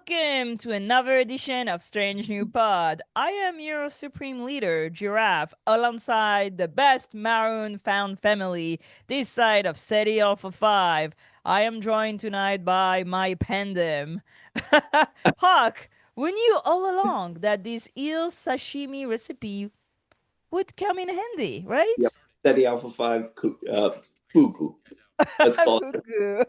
Welcome to another edition of Strange New Pod. I am your supreme leader, Girafe, alongside the best maroon found family this side of SETI Alpha 5. I am joined tonight by my pandem. Hawk, we knew all along that this eel sashimi recipe would come in handy, Yep. right? Steady Alpha 5 Fugu. Let's call it. Fugu.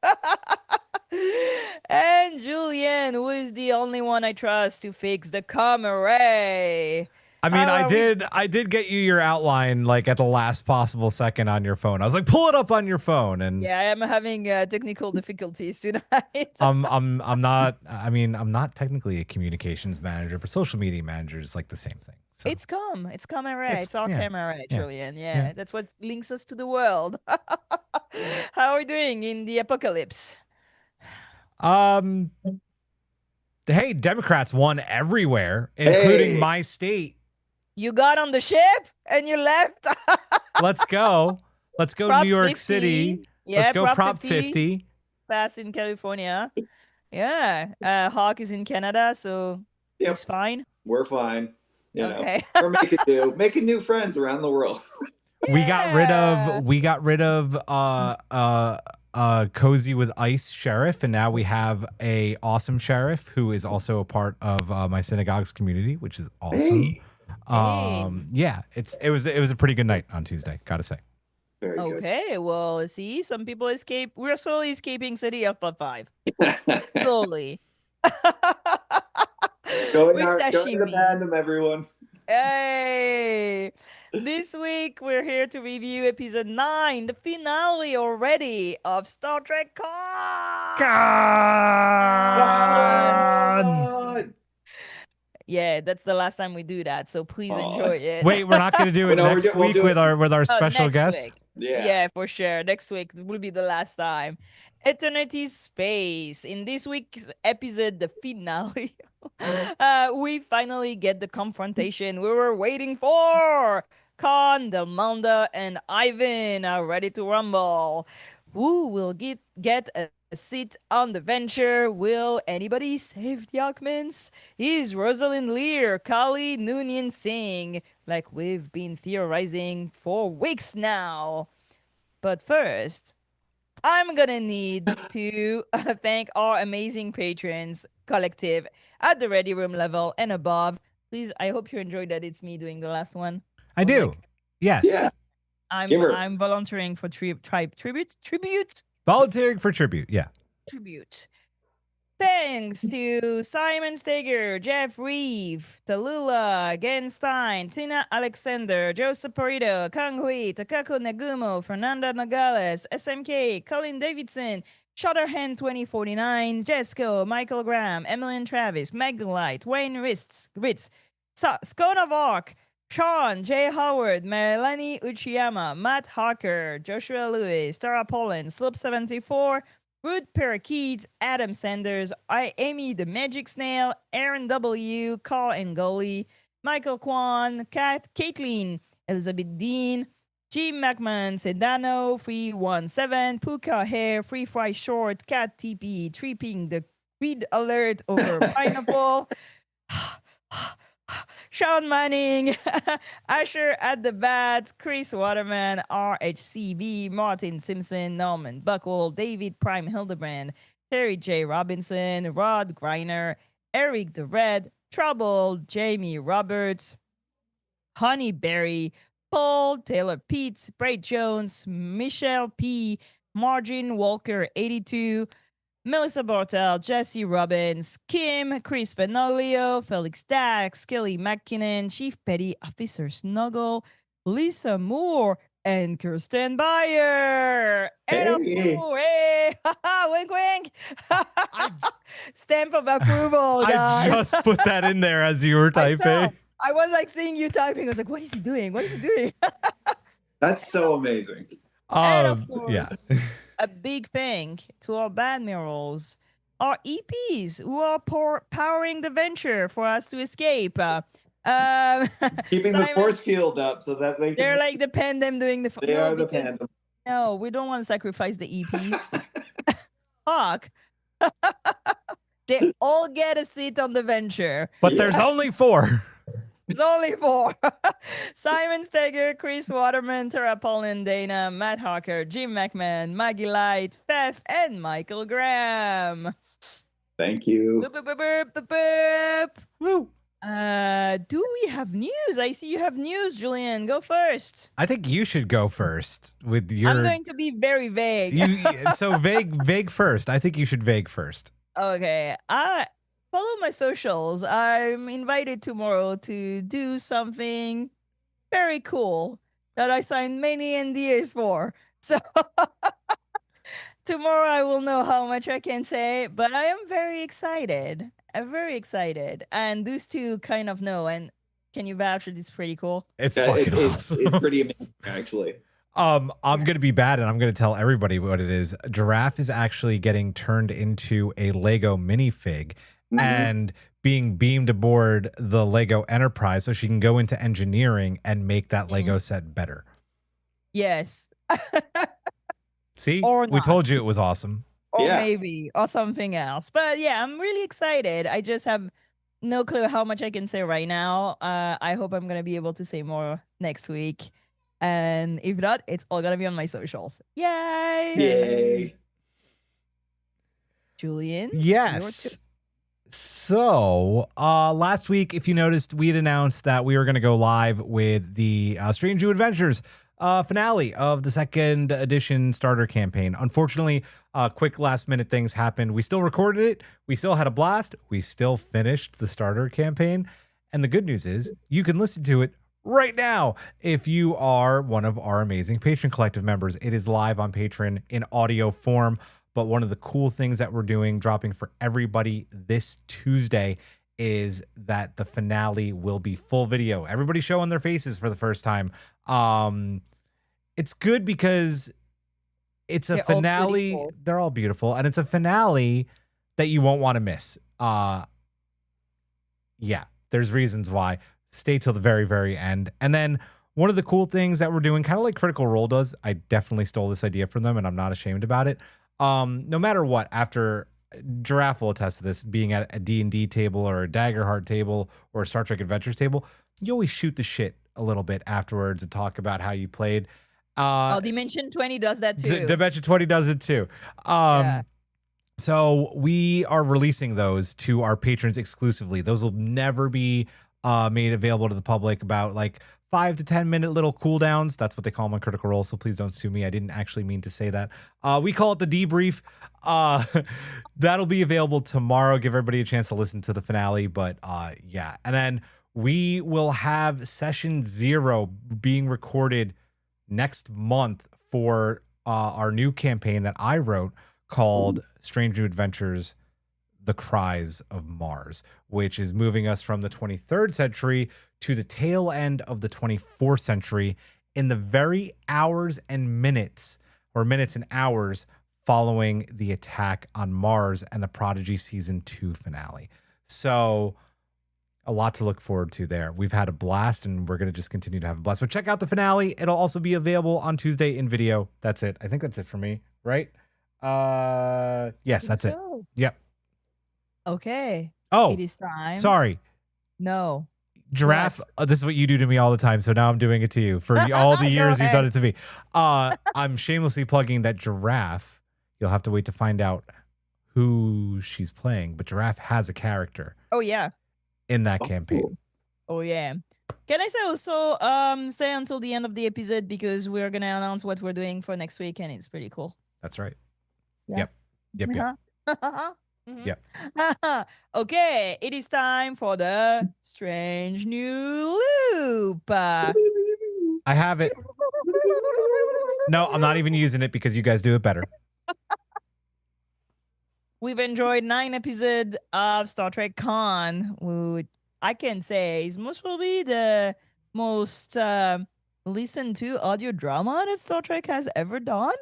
And Julian, who is the only one I trust to fix the camera. I mean, I did get you your outline like at the last possible second on your phone. I was like, pull it up on your phone, and Yeah, I am having technical difficulties tonight. I'm not technically a communications manager, but social media manager is like the same thing. So It's camera. It's our camera, yeah, Julian. Yeah, that's what links us to the world. How are we doing in the apocalypse? Hey, Democrats won everywhere, including my state. You got on the ship and you left. Let's go. Let's go Prop New York 50. City. Yeah, Let's go Prop 50. Pass in California. Yeah. Hawk is in Canada, so he's fine. We're fine. You Okay. know, we're making new friends around the world. We got rid of Cozy with Ice sheriff, and now we have a awesome sheriff who is also a part of my synagogue's community, which is awesome. Hey. Yeah, it was a pretty good night on Tuesday, gotta say. Very good. Okay, well, see, some people escape. We're slowly escaping City Alpha 5. Slowly. Go With to the sashimi. fandom, everyone. Hey! This week, we're here to review episode 9, the finale already of Star Trek Con! God! Yeah, that's the last time we do that, so please enjoy it. Wait, we're not gonna do it No, next week with our special next guest? week. Yeah. Yeah, for sure. Next week will be the last time. Eternity Space. In this week's episode, the finale, we finally get the confrontation we were waiting for. Khan, Delmonda, and Ivan are ready to rumble. Who will get a seat on the venture? Will anybody save the Augments? Is Rosalind Lear, Kali Noonien Singh, like we've been theorizing for weeks now? But first, I'm gonna need to thank our amazing patrons collective at the Ready Room level and above. Please, I hope you enjoyed that. It's me doing the last one. I do. Yes. Yeah. I'm volunteering for tribute. Volunteering for tribute. Yeah. Tribute. Thanks to Simon Steger, Jeff Reeve, Tallulah, Genstein, Tina Alexander, Joseph Parito, Kang Hui, Takako Nagumo, Fernanda Nogales, SMK, Colin Davidson, Shutterhand 2049, Jesco, Michael Graham, Emily Travis, Megalite, Wayne Ritz, Scone of Arc, Sean, Jay Howard, Melanie Uchiyama, Matt Harker, Joshua Lewis, Tara Poland, Slope74, Rude Parakeets, Adam Sanders, Amy the Magic Snail, Aaron W, Carl Ngoli, Michael Kwan, Caitlin, Elizabeth Dean, Jim McMahon, Sedano, 317, Puka Hair, Free Fry Short, Cat TP, Tripping the Read Alert over Pineapple, Sean Manning, Asher at the Bat, Chris Waterman, RHCB, Martin Simpson, Norman Buckle, David Prime Hildebrand, Terry J. Robinson, Rod Greiner, Eric the Red, Trouble, Jamie Roberts, Honey Berry, Paul Taylor Pete, Bray Jones, Michelle P., Margin Walker 82, Melissa Bartel, Jesse Robbins, Kim, Chris Fenolio, Felix Dax, Kelly McKinnon, Chief Petty Officer Snuggle, Lisa Moore, and Kirsten Bayer. And hey, wink, wink. Stamp of approval, guys. I just put that in there as you were typing. I was like seeing you typing. I was like, what is he doing? What is he doing? That's so amazing. And of course, a big thank to our Badmirals, our EPs who are powering the venture for us to escape. Keeping the force field up so that they're like the pandem doing the. They are the pandem. No, we don't want to sacrifice the EPs. Hawk. They all get a seat on the venture. But there's only 4. It's only 4. Simon Steger, Chris Waterman, Tara Paulin, Dana, Matt Hawker, Jim McMahon, Maggie Light, Fef, and Michael Graham. Thank you. Boop, boop, boop, boop, boop, boop. Woo. Do we have news? I see you have news, Julian. Go first. I think you should go first with your. I'm going to be very vague. So vague first. I think you should vague first. Okay. Follow my socials. I'm invited tomorrow to do something very cool that I signed many NDAs for. So tomorrow I will know how much I can say, but I am very excited. I'm very excited. And those two kind of know. And can you vouch that it's pretty cool? It's fucking awesome. It's pretty amazing, actually. I'm gonna be bad, and I'm gonna tell everybody what it is. Girafe is actually getting turned into a Lego minifig, and being beamed aboard the Lego Enterprise, so she can go into engineering and make that Lego set better. Yes. See, Or we not. told you it was awesome. Or Yeah. maybe, or something else. But yeah, I'm really excited. I just have no clue how much I can say right now. I hope I'm going to be able to say more next week. And if not, it's all going to be on my socials. Yay! Yay. Julian? Yes. So, last week, if you noticed, we had announced that we were going to go live with the Strange New Adventures finale of the 2nd edition starter campaign. Unfortunately, quick last minute things happened. We still recorded it. We still had a blast. We still finished the starter campaign. And the good news is you can listen to it right now if you are one of our amazing Patreon Collective members. It is live on Patreon in audio form. But one of the cool things that we're doing, dropping for everybody this Tuesday, is that the finale will be full video. Everybody showing their faces for the first time. It's good because it's a They're all finale. beautiful. They're all beautiful. And it's a finale that you won't want to miss. Yeah, there's reasons why. Stay till the very, very end. And then one of the cool things that we're doing, kind of like Critical Role does, I definitely stole this idea from them and I'm not ashamed about it. No matter what, after Girafe will attest to this, being at a D&D table or a Daggerheart table or a Star Trek Adventures table, you always shoot the shit a little bit afterwards and talk about how you played. Dimension 20 does that too. Dimension 20 does it too. Yeah. So we are releasing those to our patrons exclusively. Those will never be made available to the public. About like 5 to 10 minute little cooldowns. That's what they call them on Critical Role. So please don't sue me. I didn't actually mean to say that. We call it the debrief. That'll be available tomorrow. Give everybody a chance to listen to the finale. But yeah. And then we will have session 0 being recorded next month for our new campaign that I wrote called Strange New Adventures, The Cries of Mars, which is moving us from the 23rd century to the tail end of the 24th century in the very hours and minutes, or minutes and hours, following the attack on Mars and the Prodigy Season 2 finale. So a lot to look forward to there. We've had a blast and we're going to just continue to have a blast. But check out the finale. It'll also be available on Tuesday in video. That's it. I think that's it for me, right? Yes, that's it. Yep. Okay. Oh, It is time. sorry. No. Girafe, this is what you do to me all the time, so now I'm doing it to you for all the Go years you've done ahead. it to me. I'm shamelessly plugging that Girafe, you'll have to wait to find out who she's playing, but Girafe has a character Oh yeah. in that Oh, campaign. cool. Oh yeah. Can I say also stay until the end of the episode because we're gonna announce what we're doing for next week and it's pretty cool. That's right. Yeah. Yep. Mhm. Yep. Okay, it is time for the strange new loop. I have it. No, I'm not even using it because you guys do it better. We've enjoyed 9 episodes of Star Trek Con, which I can say is most probably the most listened to audio drama that Star Trek has ever done.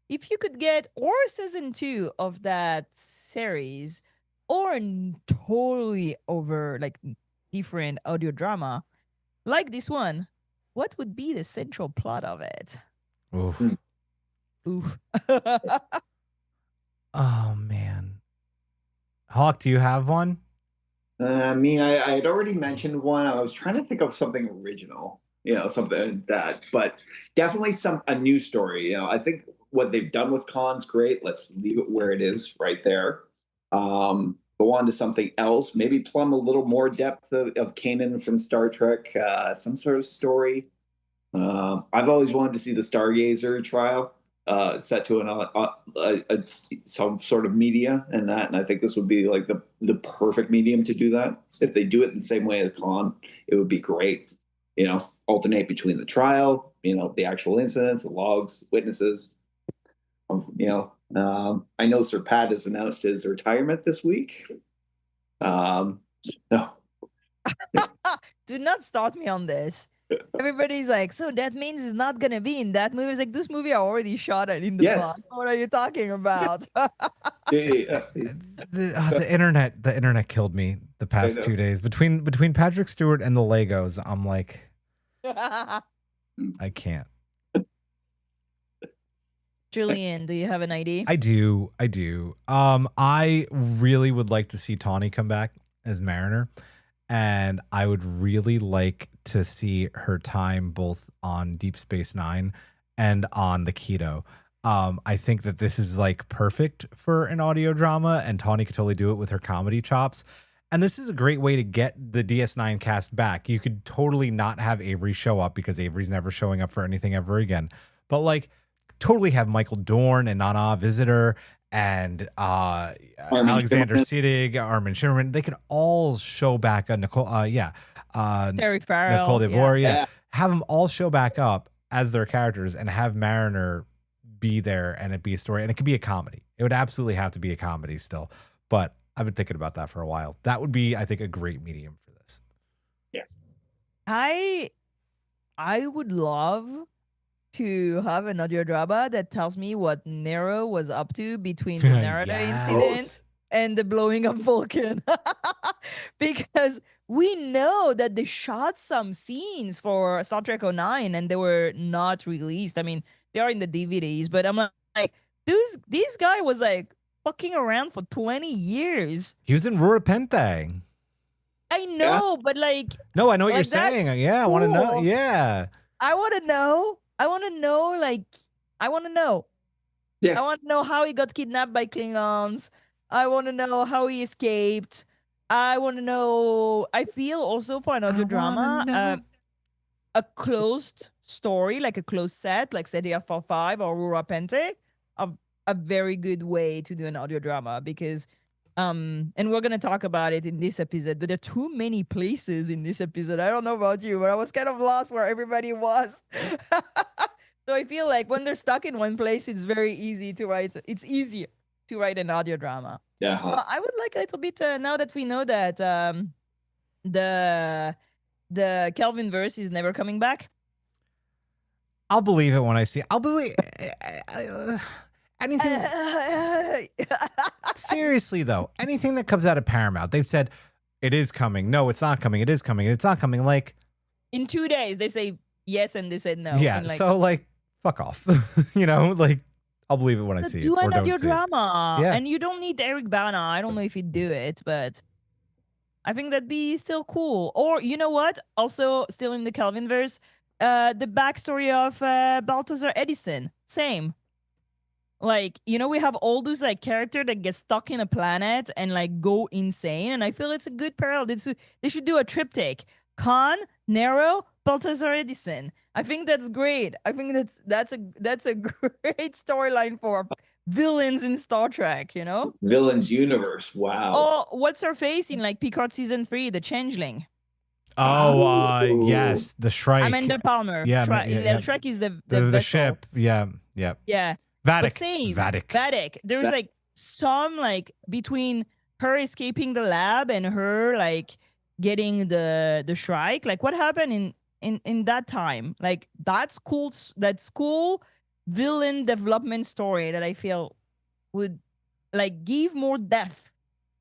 If you could get or season 2 of that series or totally over like different audio drama like this one, what would be the central plot of it? Oof. Oof. Oh man. Hawk, do you have one? I mean, I had already mentioned one. I was trying to think of something original, something like that, but definitely a new story. I think what they've done with Khan's great. Let's leave it where it is, right there. Go on to something else. Maybe plumb a little more depth of Kanan from Star Trek. Some sort of story. I've always wanted to see the Stargazer trial set to some sort of media and I think this would be like the perfect medium to do that. If they do it the same way as Khan, it would be great. Alternate between the trial, the actual incidents, the logs, witnesses. I know Sir Pat has announced his retirement this week. No. Do not start me on this. Everybody's like, so that means it's not gonna be in that movie. It's like, this movie I already shot it in the past. What are you talking about? The internet killed me the past 2 days. Between Patrick Stewart and the Legos, I'm like, I can't. Julian, do you have an idea? I do. I really would like to see Tawny come back as Mariner, and I would really like to see her time both on Deep Space Nine and on the Keto. I think that this is like perfect for an audio drama, and Tawny could totally do it with her comedy chops. And this is a great way to get the DS9 cast back. You could totally not have Avery show up because Avery's never showing up for anything ever again. But like, totally have Michael Dorn and Nana Visitor and Alexander Siddig, Armin Shimmerman. They could all show back Nicole. Terry Farrell, Nicole DeBoer. Yeah, have them all show back up as their characters and have Mariner be there and it be a story, and it could be a comedy. It would absolutely have to be a comedy still, but I've been thinking about that for a while. That would be, I think, a great medium for this. Yeah, I would love to have an audio drama that tells me what Nero was up to between the Narada incident and the blowing up Vulcan. Because we know that they shot some scenes for Star Trek 09 and they were not released. I mean, they are in the DVDs, but I'm like, this guy was like fucking around for 20 years. He was in Rura Penthe. I know, but like... No, I know what you're saying. Yeah, cool. I want to know. Yeah. I want to know. I want to know. Yeah. I want to know how he got kidnapped by Klingons. I want to know how he escaped. I want to know. I feel also for an audio drama, a closed story, like a closed set, like Sedia 45 or Rura Penthe, a very good way to do an audio drama because, and we're going to talk about it in this episode, but there are too many places in this episode. I don't know about you, but I was kind of lost where everybody was. So I feel like when they're stuck in one place, it's very easy to write. It's easier to write an audio drama. Yeah. So I would like a little bit, now that we know that the Kelvin verse is never coming back. I'll believe it when I see it. I'll believe anything. Seriously, though, anything that comes out of Paramount, they've said it is coming. No, it's not coming. It is coming. It's not coming. Like in 2 days, they say yes and they said no. Yeah. And so like, fuck off. Like I'll believe it when I see it. Do an audio see drama. Yeah. And you don't need Eric Bana. I don't know if he'd do it, but I think that'd be still cool. Or you know what? Also, still in the Kelvin verse, the backstory of Balthazar Edison. Same. Like, we have all those like character that get stuck in a planet and like go insane. And I feel it's a good parallel. They should do a triptych. Khan, Nero, Balthazar Edison. I think that's great. I think that's a great storyline for villains in Star Trek, Villains universe. Wow. Oh, what's her face in like Picard season 3, the Changeling? Yes, the Shrike. Amanda Palmer. Yeah, the Shrike is the ship. Yeah. Yeah. Vadic. There's like some like between her escaping the lab and her like getting the Shrike. Like what happened in that time? Like that's cool. That's cool villain development story that I feel would like give more depth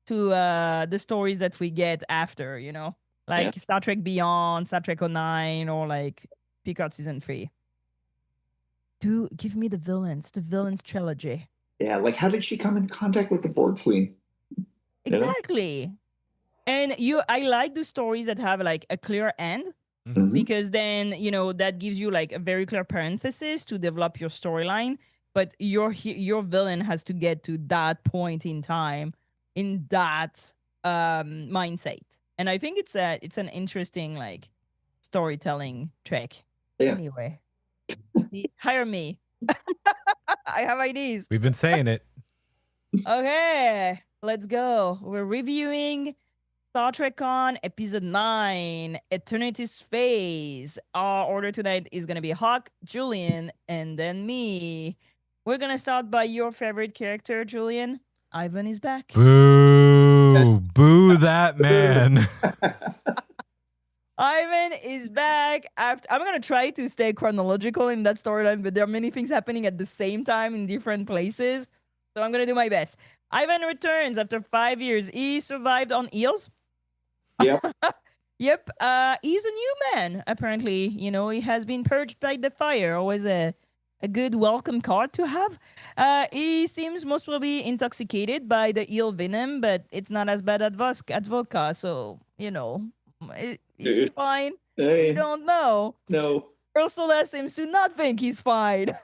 to the stories that we get after, like Star Trek Beyond, Star Trek 09, or like Picard season 3. Give me the villains trilogy. Yeah, like how did she come in contact with the Borg Queen? Exactly. And I like the stories that have like a clear end, Mhm. because then, that gives you like a very clear parenthesis to develop your storyline. But your villain has to get to that point in time, in that mindset. And I think it's an interesting like storytelling trick. Yeah. Anyway, hire me. I have ideas. We've been saying it. Okay, let's go. We're reviewing Star Trek Con Episode 9, Eternity's Phase. Our order tonight is going to be Hawk, Julian, and then me. We're going to start by your favorite character, Julian. Ivan is back. Boo. Boo that man. Ivan is back. I'm going to try to stay chronological in that storyline, but there are many things happening at the same time in different places. So I'm going to do my best. Ivan returns after 5 years. He survived on eels. Yep. Yep. He's a new man, apparently. He has been purged by the fire. Always a good welcome card to have. He seems most probably intoxicated by the eel venom, but it's not as bad at vodka. So, is he fine? Hey, We don't know. no. Ursula seems to not think he's fine.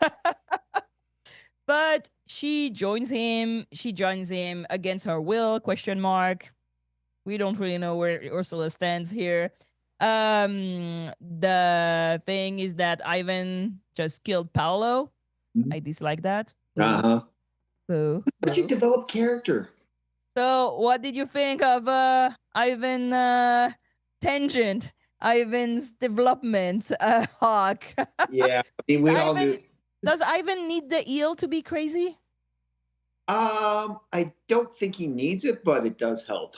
But she joins him. She joins him against her will, question mark. We don't really know where Ursula stands here. The thing is that Ivan just killed Paolo. Mhm. I dislike that. Uh-huh. Boo. But you Boo. develop character. So what did you think of Ivan tangent? Ivan's development, Hawk. Yeah. I mean, we all knew. Does Ivan need the eel to be crazy? I don't think he needs it, but it does help.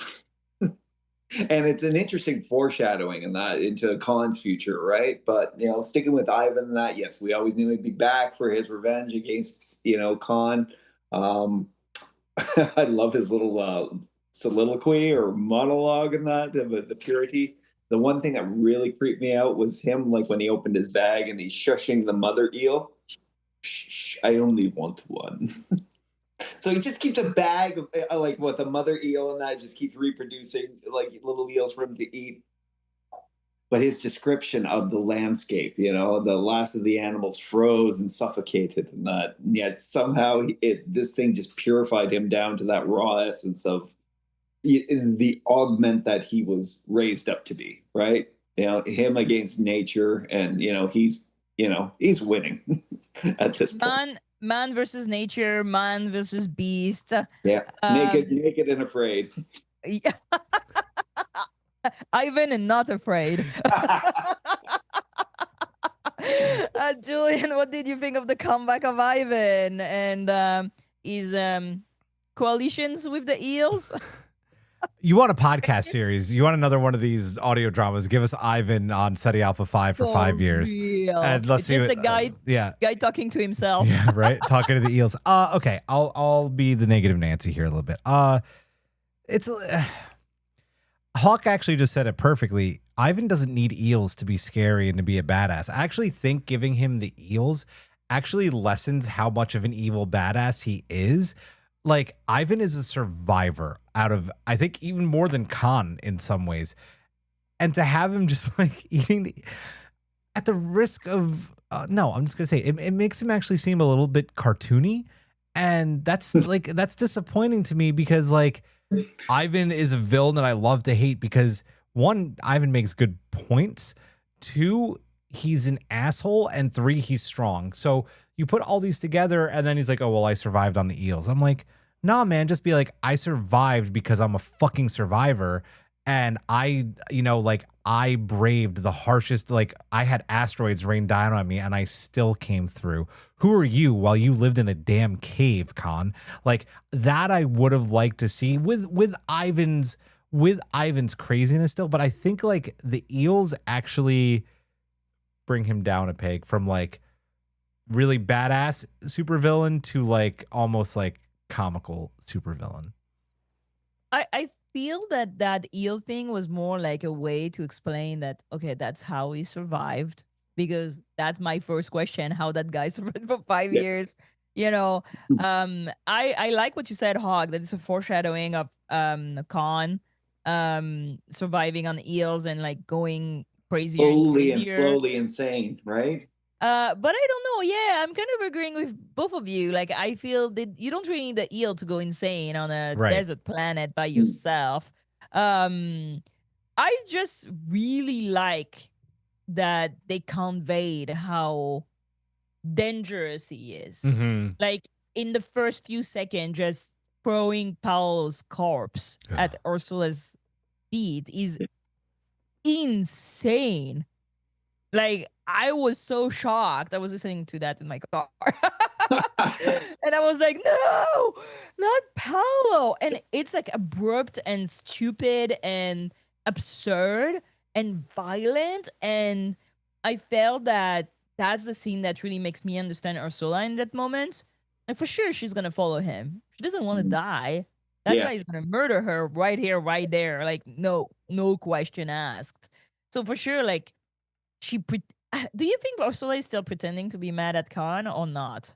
And it's an interesting foreshadowing in that into Khan's future, right? But sticking with Ivan and that, yes, we always knew he'd be back for his revenge against Khan. I love his little soliloquy or monologue in that, the purity. The one thing that really creeped me out was him, like when he opened his bag and he's shushing the mother eel. Shh, I only want one. So he just keeps a bag of like with a mother eel, and that just keeps reproducing like little eels for him to eat. But his description of the landscape, the last of the animals froze and suffocated, and that, and yet somehow this thing just purified him down to that raw essence of the augment that he was raised up to be, right? Him against nature, and he's winning at this point. Man versus nature, man versus beast. Yeah, naked and afraid. Ivan and not afraid. Julian, what did you think of the comeback of Ivan and his coalitions with the eels? You want a podcast series? You want another one of these audio dramas? Give us Ivan on SETI Alpha 5 for 5 years. Real. And let's it's see just what, the guy, guy talking to himself. Yeah, right. Talking to the eels. Okay. I'll be the negative Nancy here a little bit. It's Hawk actually just said it perfectly. Ivan doesn't need eels to be scary and to be a badass. I actually think giving him the eels actually lessens how much of an evil badass he is. Like, Ivan is a survivor out of, I think, even more than Khan in some ways. And to have him just like eating at the risk of, no, I'm just going to say it makes him actually seem a little bit cartoony. And that's like, that's disappointing to me because like Ivan is a villain that I love to hate because one, Ivan makes good points. Two, he's an asshole. And three, he's strong. So you put all these together and then he's like, oh, well, I survived on the eels. I'm like, nah, man, just be like, I survived because I'm a fucking survivor. And I braved the harshest, like I had asteroids rain down on me and I still came through. Who are you while you lived in a damn cave, Khan? Like that I would have liked to see with Ivan's craziness still. But I think like the eels actually bring him down a peg from like really badass supervillain to like almost like comical supervillain. I feel that eel thing was more like a way to explain that, okay, that's how he survived, because that's my first question, how that guy survived for 5 years. You know, I like what you said, Hog, that it's a foreshadowing of Khan surviving on eels and like going crazier and crazier. slowly insane, right? But I don't know. Yeah, I'm kind of agreeing with both of you. Like, I feel that you don't really need the eel to go insane on a Right. desert planet by yourself. I just really like that they conveyed how dangerous he is. Mhm. Like, in the first few seconds, just throwing Paolo's corpse at Ursula's feet is insane. Like, I was so shocked. I was listening to that in my car. And I was like, no, not Paolo. And it's like abrupt and stupid and absurd and violent. And I felt that that's the scene that really makes me understand Ursula in that moment. And for sure, she's going to follow him. She doesn't want to die. That Yeah. guy is going to murder her right here, right there. Like, no question asked. So for sure, like, do you think Ursula is still pretending to be mad at Khan or not?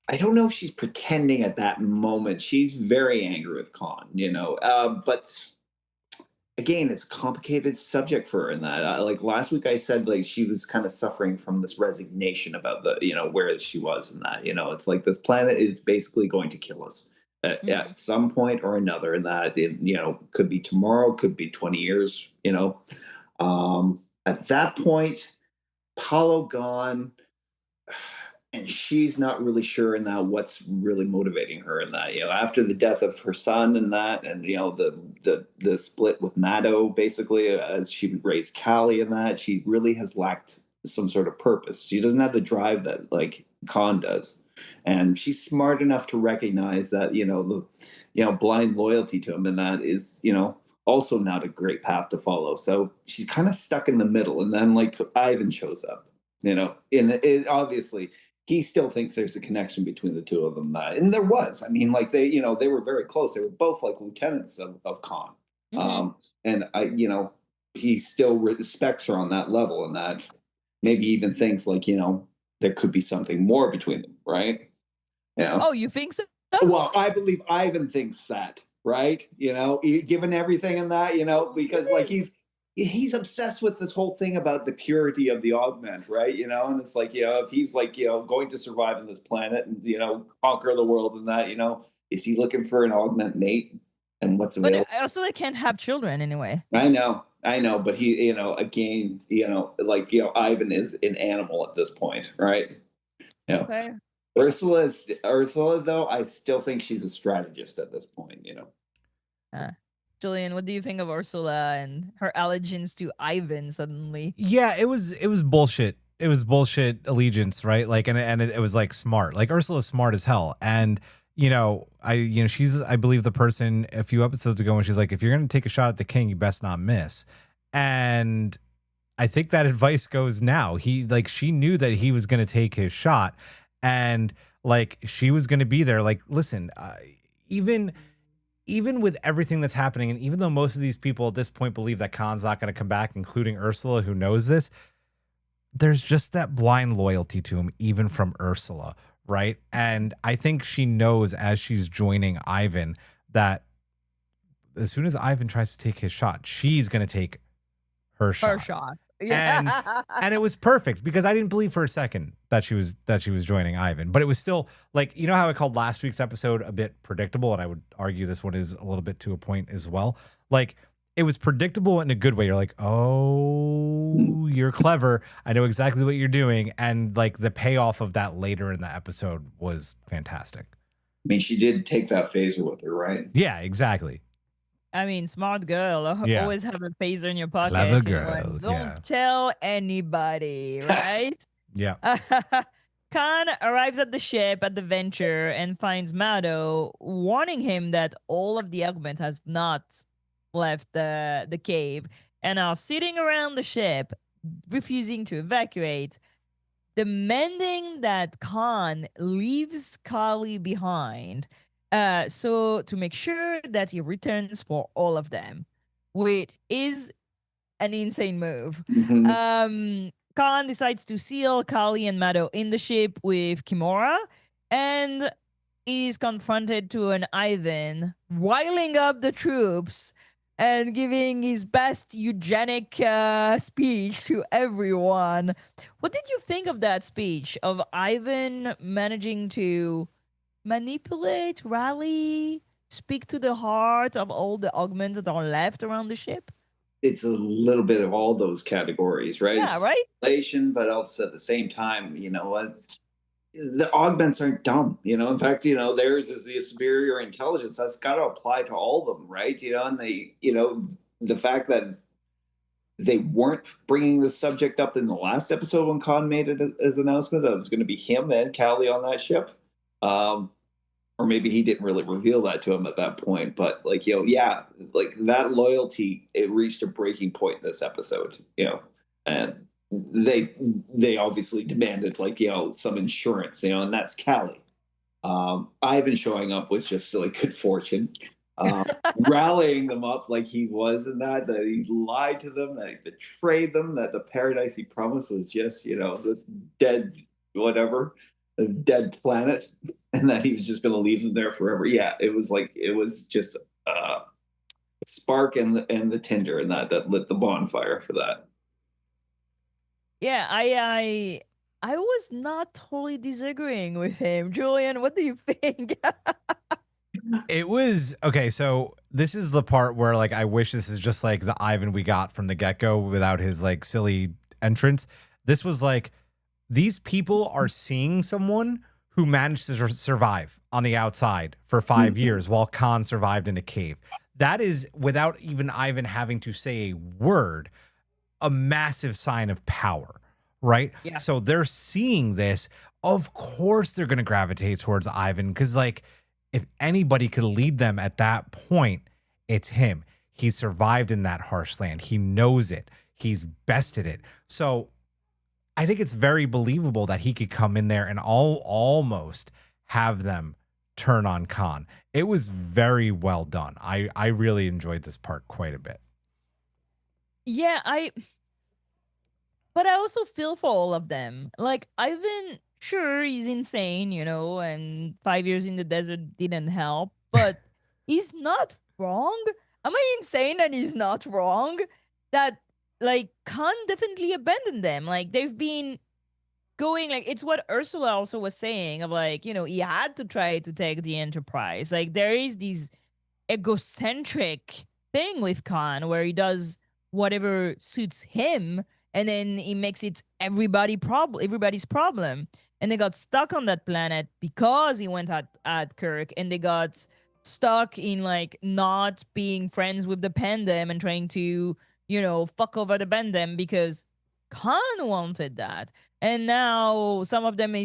I don't know if she's pretending at that moment. She's very angry with Khan, but again, it's a complicated subject for her in that. Like last week, I said like she was kind of suffering from this resignation about the where she was in that. It's like this planet is basically going to kill us at some point or another, and that it could be tomorrow, could be 20 years. At that point, Paulo gone, and she's not really sure in that what's really motivating her in that. After the death of her son and that, and the split with Maddo, basically as she raised Callie in that, she really has lacked some sort of purpose. She doesn't have the drive that like Khan does, and she's smart enough to recognize that the blind loyalty to him and that is also not a great path to follow. So she's kind of stuck in the middle. And then like Ivan shows up, and obviously he still thinks there's a connection between the two of them. And there was, I mean, like they were very close. They were both like lieutenants of Khan. And he still respects her on that level, and that maybe even thinks like, there could be something more between them. Right. Oh, you think so? Well, I believe Ivan thinks that, right? Given everything in that, because like he's obsessed with this whole thing about the purity of the augment, right? And it's like, if he's like, going to survive on this planet and, conquer the world and that, is he looking for an augment mate? And what's available? But also they can't have children anyway. I know, but he, again, like, Ivan is an animal at this point, right? Okay. Ursula, though, I still think she's a strategist at this point, Julian, what do you think of Ursula and her allegiance to Ivan suddenly? Yeah, it was bullshit. It was bullshit allegiance, right? Like, and it was like smart. Like Ursula's smart as hell, and she's I believe the person a few episodes ago when she's like, if you're gonna take a shot at the king, you best not miss. And I think that advice goes now. She knew that he was gonna take his shot, and like she was gonna be there. Like, listen, even with everything that's happening, and even though most of these people at this point believe that Khan's not going to come back, including Ursula, who knows this, there's just that blind loyalty to him, even from Ursula, right? And I think she knows as she's joining Ivan that as soon as Ivan tries to take his shot, she's going to take her shot. Her shot. Yeah. And it was perfect because I didn't believe for a second that she was joining Ivan, but it was still like, how I called last week's episode a bit predictable, and I would argue this one is a little bit to a point as well. Like, it was predictable in a good way. You're like, oh, you're clever. I know exactly what you're doing, and like the payoff of that later in the episode was fantastic. I mean, she did take that phaser with her, right? Yeah, exactly. I mean, smart girl. Always have a phaser in your pocket. Clever girl. Don't tell anybody, right? Yeah. Khan arrives at the ship at the Venture and finds Maddo, warning him that all of the augment has not left the cave and are sitting around the ship, refusing to evacuate, demanding that Khan leaves Kali behind. So to make sure that he returns for all of them, which is an insane move. Khan decides to seal Kali and Maddo in the ship with Kimura, and is confronted to an Ivan riling up the troops and giving his best eugenic speech to everyone. What did you think of that speech of Ivan managing to manipulate, rally, speak to the heart of all the augments that are left around the ship? It's a little bit of all those categories, right? Yeah, right? Relation, but also at the same time, you know what? The augments aren't dumb, you know. In fact, you know, theirs is the superior intelligence. That's got to apply to all of them, right? You know, and they, you know, the fact that they weren't bringing the subject up in the last episode when Khan made it as an announcement that it was going to be him and Callie on that ship. Or maybe he didn't really reveal that to him at that point, but like, you know, yeah, like that loyalty, it reached a breaking point in this episode, you know, and they obviously demanded, like, you know, some insurance, you know, and that's Callie. Ivan showing up was just like good fortune. Rallying them up like he was in that he lied to them, that he betrayed them, that the paradise he promised was just, you know, this dead whatever, the dead planet, and that he was just going to leave them there forever. Yeah, it was just a spark and the tinder and that lit the bonfire for that. Yeah, I was not totally disagreeing with him. Julian, what do you think? It was okay. So this is the part where like I wish this is just like the Ivan we got from the get-go without his like silly entrance. This was like these people are seeing someone who managed to survive on the outside for 5 years while Khan survived in a cave. That is, without even Ivan having to say a word, a massive sign of power, right? Yeah. So they're seeing this. Of course they're going to gravitate towards Ivan because like if anybody could lead them at that point, it's him. He survived in that harsh land. He knows it. He's bested it. So I think it's very believable that he could come in there and almost have them turn on Khan. It was very well done. I really enjoyed this part quite a bit. Yeah, but I also feel for all of them. Like, Ivan, sure, he's insane, you know, and 5 years in the desert didn't help, but he's not wrong. Am I insane and he's not wrong? That, like, Khan definitely abandoned them. Like, they've been going, like, it's what Ursula also was saying of, like, you know, he had to try to take the Enterprise. Like, there is this egocentric thing with Khan where he does whatever suits him, and then he makes it everybody's problem. And they got stuck on that planet because he went at Kirk, and they got stuck in like not being friends with the Pandem and trying to, you know, fuck over the Pandem because Khan wanted that. And now some of them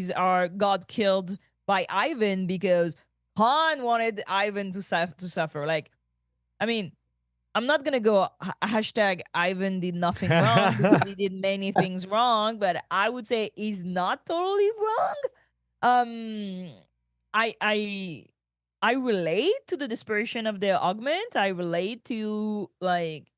got killed by Ivan because Khan wanted Ivan to suffer. Like, I mean, I'm not gonna go hashtag Ivan did nothing wrong because he did many things wrong, but I would say he's not totally wrong. I relate to the dispersion of the augment. I relate to, like,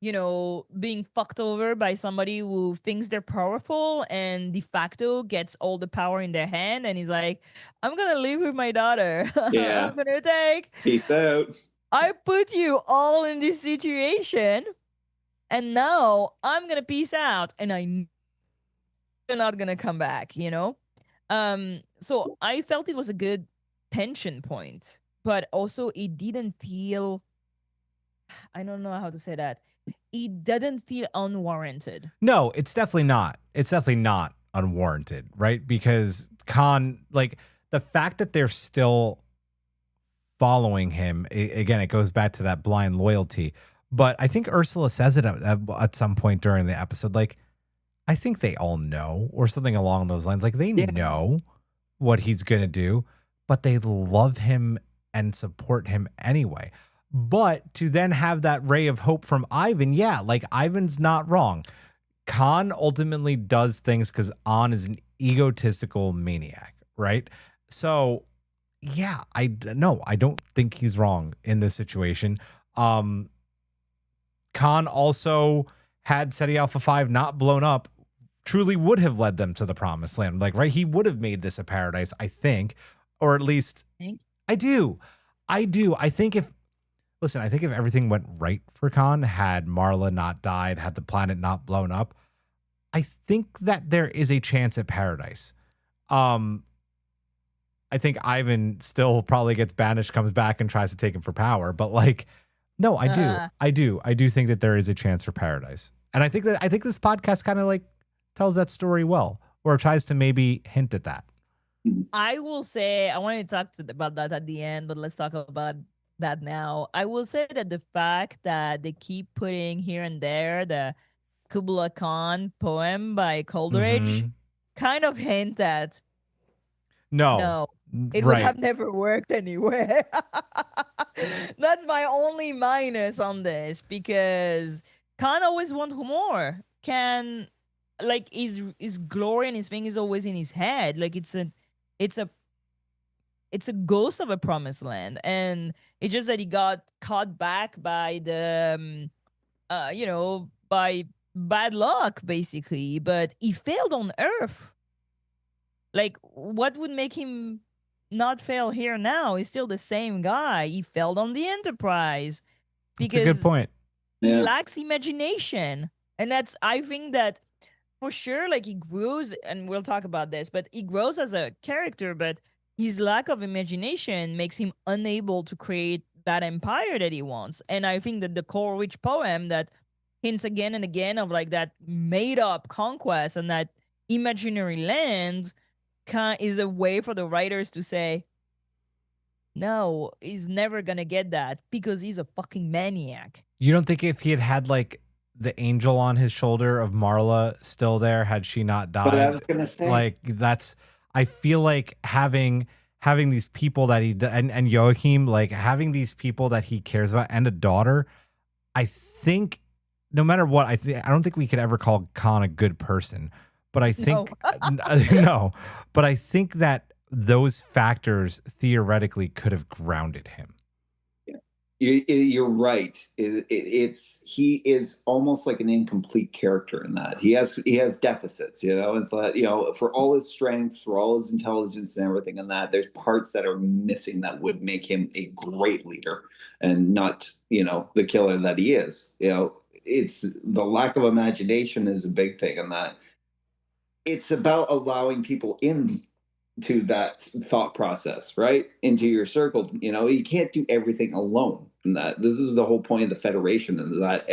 you know, being fucked over by somebody who thinks they're powerful and de facto gets all the power in their hand, and he's like, I'm gonna live with my daughter. Yeah. I'm gonna take. Peace out. I put you all in this situation, and now I'm gonna peace out, and you're not gonna come back, you know? So I felt it was a good tension point, but also it didn't feel, I don't know how to say that. It didn't feel unwarranted. No, it's definitely not. It's definitely not unwarranted, right? Because Khan, like the fact that they're still following him, again, it goes back to that blind loyalty. But I think Ursula says it at some point during the episode, like, I think they all know, or something along those lines. Like, they know what he's going to do, but they love him and support him anyway. But to then have that ray of hope from Ivan, yeah, like, Ivan's not wrong. Khan ultimately does things because An is an egotistical maniac, right? So, yeah, I don't think he's wrong in this situation. Khan also had SETI Alpha 5 not blown up, truly would have led them to the promised land. Like, right? He would have made this a paradise, I think, or at least I do. I think if everything went right for Khan, had Marla not died, had the planet not blown up, I think that there is a chance at paradise. I think Ivan still probably gets banished, comes back, and tries to take him for power. But like, no, I do think that there is a chance for paradise, and I think this podcast kind of like tells that story well, or tries to maybe hint at that. I will say, I wanted to talk about that at the end, but let's talk about that now. I will say that the fact that they keep putting here and there the Kubla Khan poem by Coleridge kind of hint at no, it would have never worked anywhere. That's my only minus on this, because Khan always wants more. Can, like, his glory and his thing is always in his head. Like, it's a ghost of a promised land, and it's just that he got caught back by the by bad luck, basically. But he failed on Earth. Like, what would make him not fail here now? He's still the same guy. He failed on the Enterprise because that's a good point. He lacks imagination, and I think that for sure, like, he grows, and we'll talk about this, but he grows as a character, but his lack of imagination makes him unable to create that empire that he wants. And I think that the Coleridge poem that hints again and again of like that made up conquest and that imaginary land is a way for the writers to say, no, he's never gonna get that because he's a fucking maniac. You don't think if he had like the angel on his shoulder of Marla still there, had she not died? But I was gonna say, like, I feel like having these people that and Joachim, like having these people that he cares about and a daughter, I think no matter what, I don't think we could ever call Khan a good person. But I think no, but I think that those factors theoretically could have grounded him. You're right. He is almost like an incomplete character in that he has deficits. It's like, for all his strengths, for all his intelligence and everything, and that there's parts that are missing that would make him a great leader and not the killer that he is. It's the lack of imagination is a big thing in that. It's about allowing people into that thought process, right? Into your circle. You can't do everything alone. And that this is the whole point of the Federation, and that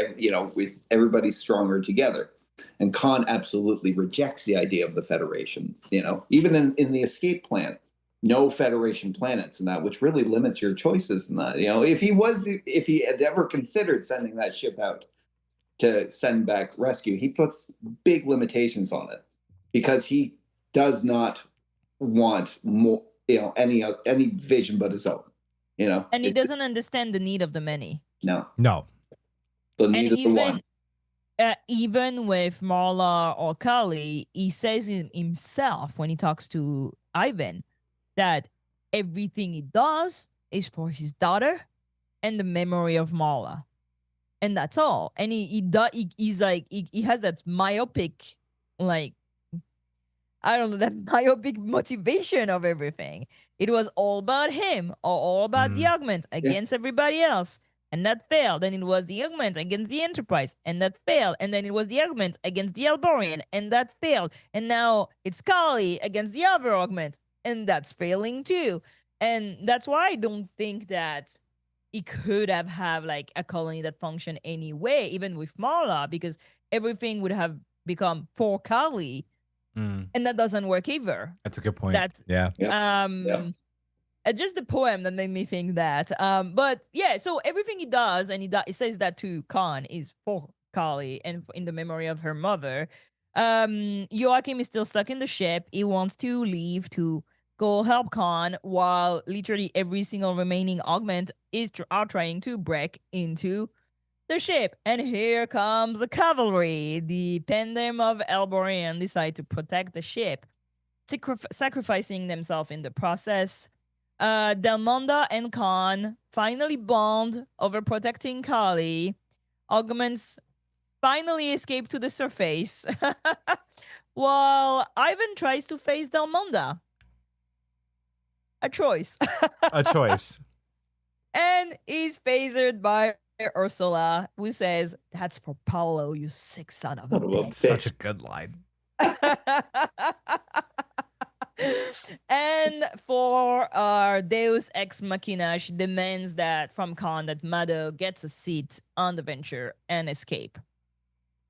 everybody's stronger together. And Khan absolutely rejects the idea of the Federation. Even in the escape plan, no Federation planets, and that, which really limits your choices. And that, if he had ever considered sending that ship out to send back rescue, he puts big limitations on it. Because he does not want more, any vision but his own, And he doesn't understand the need of the many. No. The need of the one. Even with Marla or Kali, he says himself when he talks to Ivan that everything he does is for his daughter and the memory of Marla, and that's all. And he's like he has that myopic, like, I don't know, that myopic motivation of everything. It was all about him, or all about the augment against everybody else. And that failed. Then it was the augment against the Enterprise, and that failed. And then it was the augment against the Alborian, and that failed. And now it's Kali against the other augment, and that's failing too. And that's why I don't think that he could have like a colony that functioned anyway, even with Marla, because everything would have become for Kali. And that doesn't work either. That's a good point. Just the poem that made me think that. But yeah, so everything he does, and he says that to Khan, is for Kali and in the memory of her mother. Joachim is still stuck in the ship. He wants to leave to go help Khan, while literally every single remaining augment are trying to break into the ship. And here comes the cavalry. The Pendem of Elborian decide to protect the ship, sacrificing themselves in the process. Delmonda and Khan finally bond over protecting Kali. Augments finally escape to the surface. while Ivan tries to face Delmonda. A choice. A choice. And he's phasered by Ursula, who says, "That's for Paolo, you sick son of a Son of a bitch." Such a good line. And for our Deus Ex Machina, she demands that from Khan that Mado gets a seat on the Venture and escape.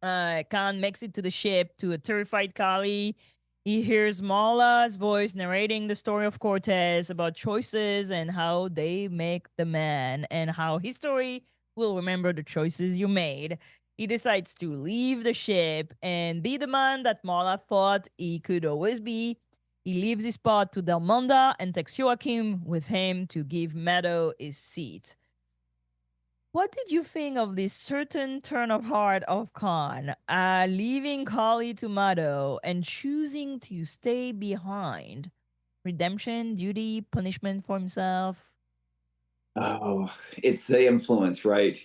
Khan makes it to the ship to a terrified Kali. He hears Mala's voice narrating the story of Cortez about choices and how they make the man and how history will remember the choices you made. He decides to leave the ship and be the man that Mala thought he could always be. He leaves his spot to Delmonda and takes Joachim with him to give Meadow his seat. What did you think of this certain turn of heart of Khan, leaving Kali to Meadow and choosing to stay behind? Redemption, duty, punishment for himself? Oh, it's the influence, right?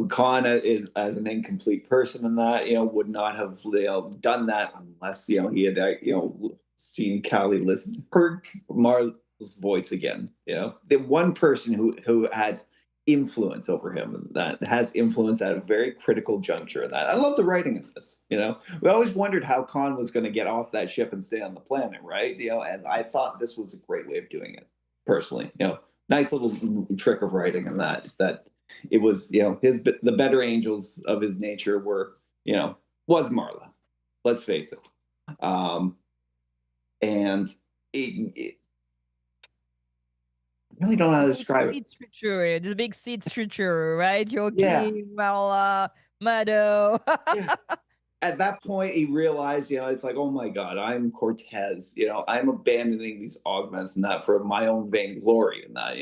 Khan is as an incomplete person in that, would not have done that unless he had seen Callie heard Marla's voice again. The one person who had influence over him, that has influence at a very critical juncture. That I love the writing in this. We always wondered how Khan was going to get off that ship and stay on the planet, right? And I thought this was a great way of doing it, personally. Nice little trick of writing in that it was the better angels of his nature were was Marla, let's face it, and it really don't know how to describe it. Seed structure, the big seed structure, right? Joachim, Yeah. Marla, Meadow. Yeah. At that point, he realized, it's like, oh my God, I'm Cortez. I'm abandoning these augments and that for my own vainglory and that,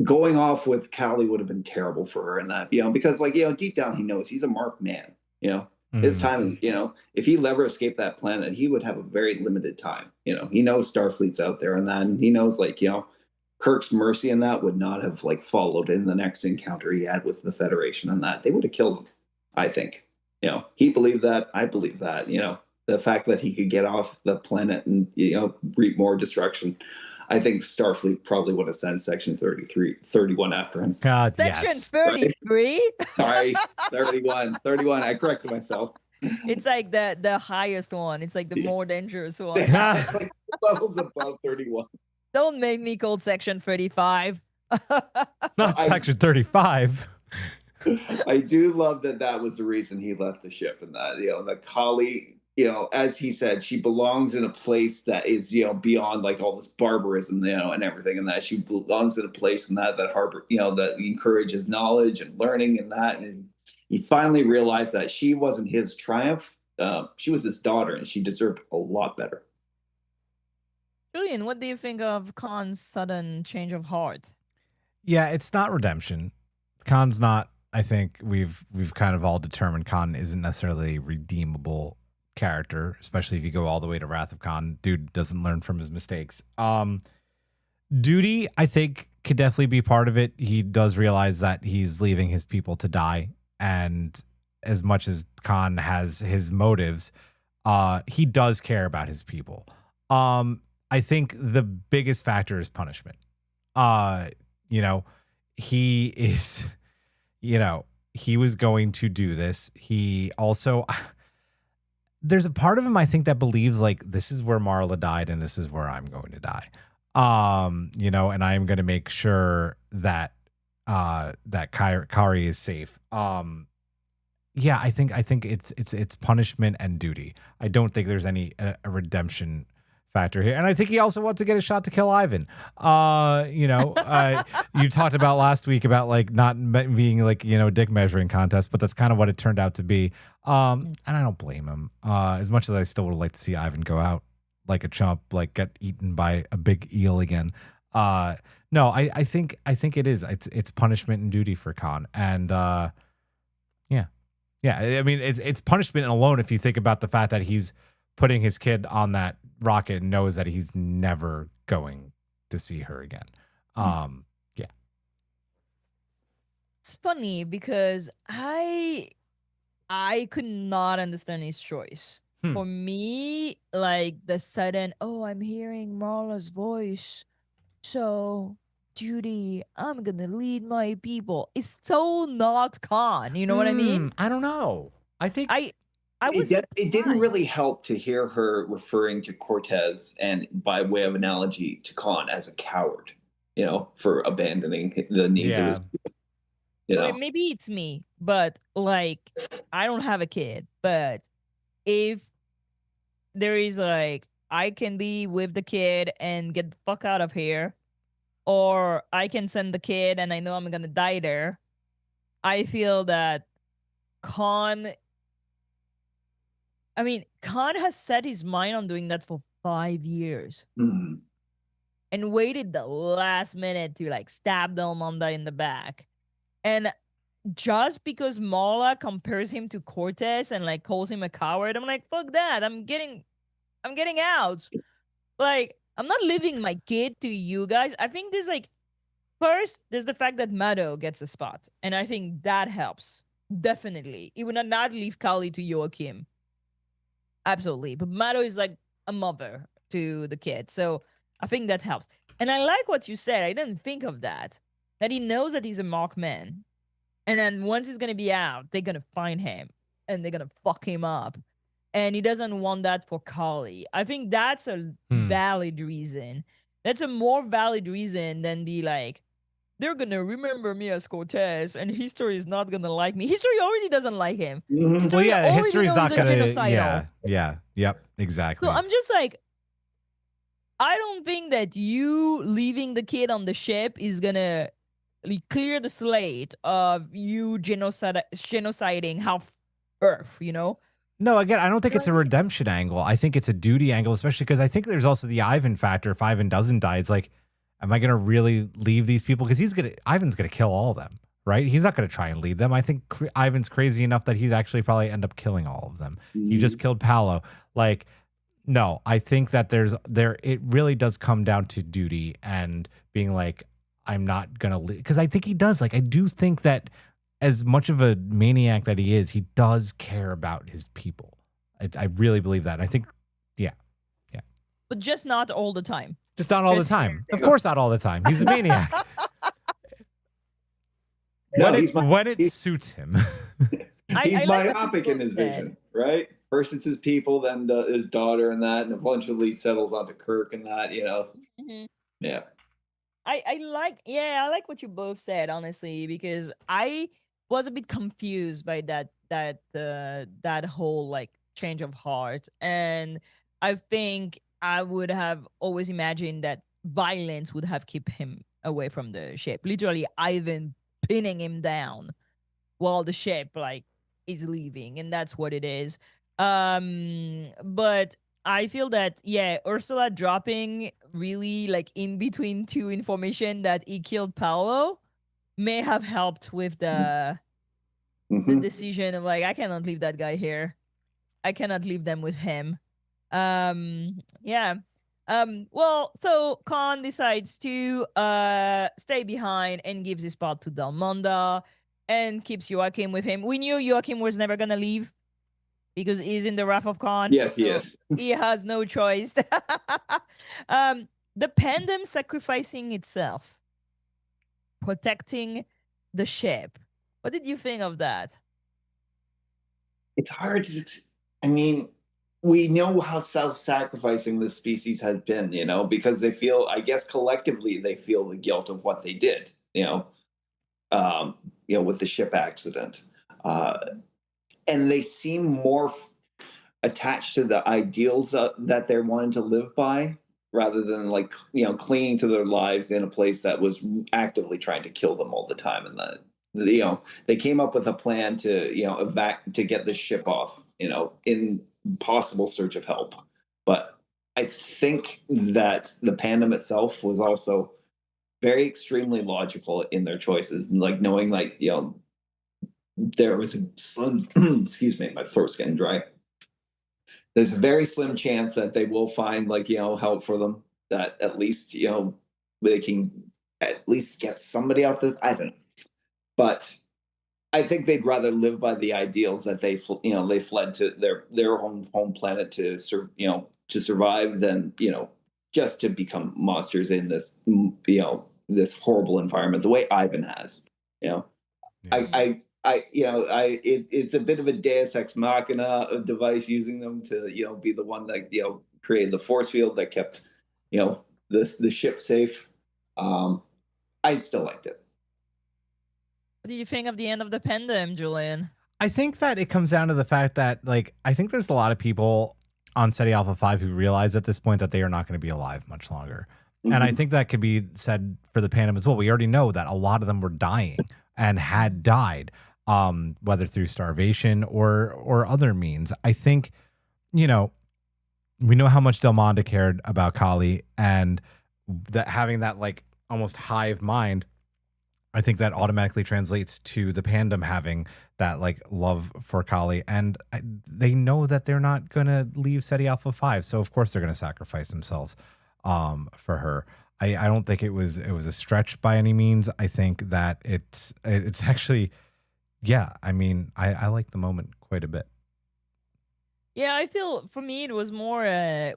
going off with Callie would have been terrible for her and that, because deep down he knows he's a marked man. His time, if he'll ever escape that planet, he would have a very limited time. He knows Starfleet's out there and that, and he knows Kirk's mercy and that would not have followed in the next encounter he had with the Federation and that they would have killed him, I think. He believed that. I believe that. The fact that he could get off the planet and reap more destruction. I think Starfleet probably would have sent Section 31 after him. God, Section yes. 33? Sorry, 31. I corrected myself. It's like the highest one. It's like the more dangerous one. It's like levels above 31. Don't make me call Section 35. Not Section 35. I do love that was the reason he left the ship and that, the Kali, as he said, she belongs in a place that is, beyond all this barbarism, and everything, and that she belongs in a place and that harbor, that encourages knowledge and learning and that. And he finally realized that she wasn't his triumph. She was his daughter and she deserved a lot better. Julian, what do you think of Khan's sudden change of heart? Yeah, it's not redemption. Khan's not. I think we've kind of all determined Khan isn't necessarily a redeemable character, especially if you go all the way to Wrath of Khan. Dude doesn't learn from his mistakes. Duty, I think, could definitely be part of it. He does realize that he's leaving his people to die, and as much as Khan has his motives, he does care about his people. I think the biggest factor is punishment. He is. He was going to do this. He also, there's a part of him, I think, that believes this is where Marla died and this is where I'm going to die. And I am going to make sure that, that Kari is safe. Yeah, I think it's punishment and duty. I don't think there's any a redemption factor here, and I think he also wants to get a shot to kill Ivan. You talked about last week about not being dick measuring contest, but that's kind of what it turned out to be. And I don't blame him. As much as I still would like to see Ivan go out like a chump, get eaten by a big eel again. No, I think it is. It's punishment and duty for Khan, and yeah. I mean, it's punishment alone if you think about the fact that he's putting his kid on that rocket and knows that he's never going to see her again. Yeah. It's funny because I could not understand his choice. For me, like the sudden, oh, I'm hearing Marla's voice. So, Judy, I'm gonna lead my people. It's so not Khan. You know what I mean? I don't know. I think I was It didn't surprised. really help to hear her referring to Cortez and, by way of analogy, to Khan as a coward, for abandoning the needs of his people. Okay, maybe it's me, but like, I don't have a kid. But if there is like, I can be with the kid and get the fuck out of here, or I can send the kid and I know I'm gonna die there. I feel that Khan. I mean, Khan has set his mind on doing that for 5 years Mhm. and waited the last minute to like stab Delmonda in the back. And just because Marla compares him to Cortez and like calls him a coward, I'm like, fuck that. I'm getting out. Like, I'm not leaving my kid to you guys. I think there's like, first, there's the fact that Mado gets a spot. And I think that helps. Definitely. It would not leave Kali to Joachim. Absolutely. But Mado is like a mother to the kid. So I think that helps. And I like what you said. I didn't think of that. That he knows that he's a markman. And then once he's going to be out, they're going to find him and they're going to fuck him up. And he doesn't want that for Kali. I think that's a valid reason. That's a more valid reason than the like, they're going to remember me as Cortez and history is not going to like me. History already doesn't like him. Mhm. History already history's knows not he's a gonna. genocidal. Yep, exactly. So I'm just like, I don't think that you leaving the kid on the ship is gonna clear the slate of you genociding half Earth, you know? No, again, I don't think it's a redemption angle. I think it's a duty angle, especially because I think there's also the Ivan factor. If Ivan doesn't die, it's like, am I going to really leave these people? Because Ivan's going to kill all of them, right? He's not going to try and lead them. I think Ivan's crazy enough that he'd actually probably end up killing all of them. He just killed Paolo. Like, no, I think that it really does come down to duty and being like, I'm not going to leave. Because I think he does. Like, I do think that as much of a maniac that he is, he does care about his people. I really believe that. I think, yeah. But just not all the time. Just not all the time. Of course, not all the time. He's a maniac. When it suits him. He's myopic in his vision, right? First it's his people, then his daughter and that, and eventually settles onto Kirk and that, Mm-hmm. Yeah. I like what you both said, honestly, because I was a bit confused by that whole like change of heart. And I think I would have always imagined that violence would have kept him away from the ship. Literally, Ivan pinning him down while the ship like is leaving, and that's what it is. But I feel that Ursula dropping really like in between two information that he killed Paolo may have helped with the decision of like, I cannot leave that guy here. I cannot leave them with him. Well, so Khan decides to stay behind and gives his spot to Delmonda and keeps Joachim with him. We knew Joachim was never gonna leave because he's in the Wrath of Khan. Yes, he is. He has no choice. The Pandem sacrificing itself, protecting the ship. What did you think of that? It's hard to, I mean, we know how self-sacrificing this species has been, because they feel, I guess collectively, they feel the guilt of what they did, with the ship accident. And they seem more attached to the ideals that they're wanting to live by, rather than like, clinging to their lives in a place that was actively trying to kill them all the time. And that, they came up with a plan to, to get the ship off, in possible search of help. But I think that the Pandem itself was also very extremely logical in their choices, and like knowing like, there was a slim, excuse me, my throat's getting dry. There's a very slim chance that they will find like, help for them, that at least, they can at least get somebody out there. I don't know. But I think they'd rather live by the ideals that they fled to their home planet to to survive than just to become monsters in this this horrible environment the way Ivan has. You know, Yeah. it's a bit of a Deus Ex Machina device using them to be the one that created the force field that kept the ship safe. I still liked it. What do you think of the end of the Pendulum, Julian? I think that it comes down to the fact that, like, I think there's a lot of people on SETI Alpha 5 who realize at this point that they are not going to be alive much longer. Mm-hmm. And I think that could be said for the Pandem as well. We already know that a lot of them were dying and had died, whether through starvation or other means. I think, we know how much Del Monte cared about Kali, and that having that like almost hive mind, I think that automatically translates to the Pandem having that like love for Kali, and they know that they're not gonna leave SETI Alpha 5, so of course they're gonna sacrifice themselves for her. I don't think it was a stretch by any means. I think that it's actually, yeah. I mean, I like the moment quite a bit. Yeah, I feel for me it was more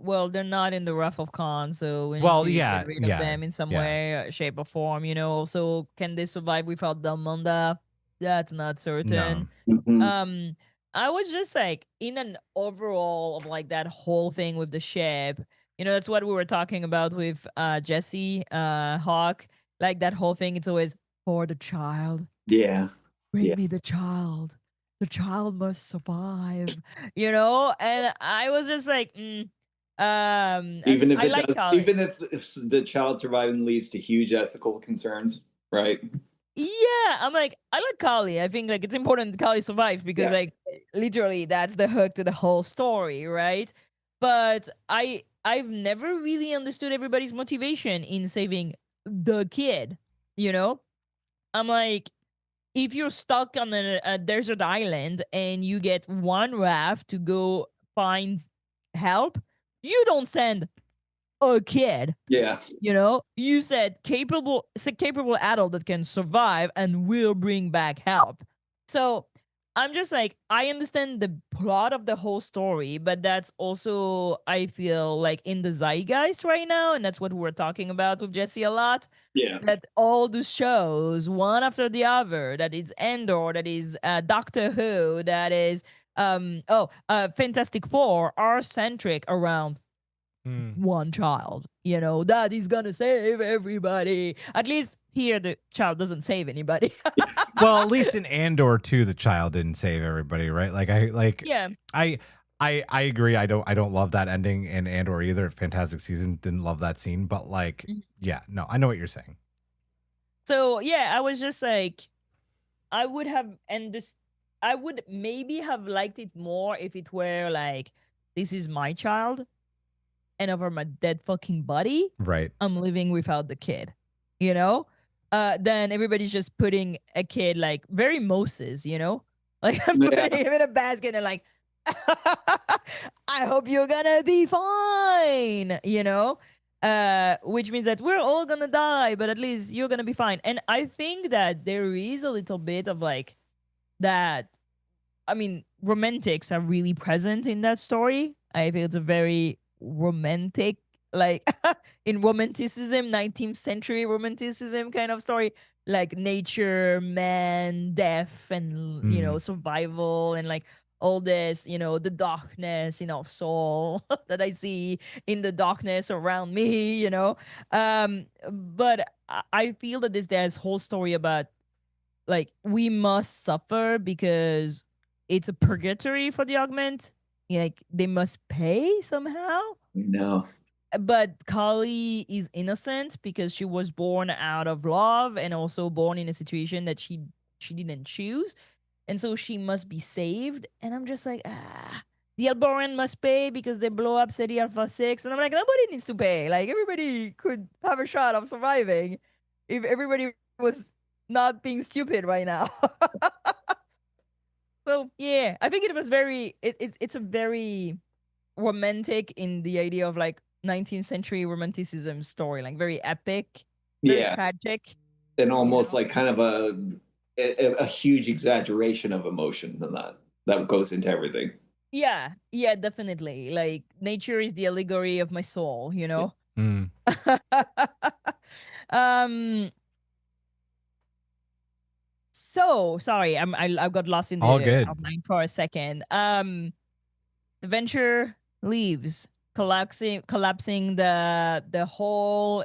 well, they're not in the Wrath of Khan, so we need Well, to yeah, get rid yeah, of them in some yeah. way, shape, or form. Also, can they survive without Delmonda? That's not certain. Mhm. I was just like in an overall of like that whole thing with the ship. That's what we were talking about with Jesse Hawk. Like that whole thing, it's always for the child. Yeah. Bring Yeah. me the child. The child must survive. And I was just like, Even if I it like does, Kali. even if the child surviving leads to huge ethical concerns, right? Yeah, I'm like, I like Kali. I think like it's important that Kali survives because Yeah. like literally that's the hook to the whole story, right? But I've never really understood everybody's motivation in saving the kid. I'm like, if you're stuck on a desert island and you get one raft to go find help, you don't send a kid. Yeah. You said it's a capable adult that can survive and will bring back help. So I'm just like, I understand the plot of the whole story, but that's also, I feel like in the zeitgeist right now, and that's what we're talking about with Jesse a lot. Yeah. That all the shows, one after the other, that is Endor, that is Doctor Who, that is Fantastic Four, are centric around one child, that is gonna save everybody. At least here, the child doesn't save anybody. Well, at least in Andor 2, the child didn't save everybody, right? Yeah. I agree. I don't love that ending in Andor either. Fantastic Season, didn't love that scene, but like, yeah, no, I know what you're saying. So yeah, I was just like, I would maybe have liked it more if it were like, this is my child, and over my dead fucking body, Right. I'm living without the kid, then everybody's just putting a kid like very Moses, like I'm putting him in a basket and like, I hope you're gonna be fine, which means that we're all gonna die, but at least you're gonna be fine. And I think that there is a little bit of like that. I mean, romantics are really present in that story. I feel it's a very romantic, like in romanticism, 19th century romanticism kind of story, like nature, man, death, and survival, and like all this, the darkness, soul that I see in the darkness around me, But I feel that there's whole story about like we must suffer because it's a purgatory for the augment. Like they must pay somehow. No. But Kali is innocent because she was born out of love and also born in a situation that she didn't choose. And so she must be saved. And I'm just like, the Alboran must pay because they blow up City Alpha 6. And I'm like, nobody needs to pay. Like everybody could have a shot of surviving if everybody was not being stupid right now. So yeah, I think it was very it's a very romantic in the idea of like 19th century romanticism story, like very epic, very tragic, and almost like kind of a huge exaggeration of emotion than that goes into everything. Yeah, definitely. Like nature is the allegory of my soul, you know. Mm. So sorry, I got lost in All the good. outline for a second. The Venture leaves, collapsing the whole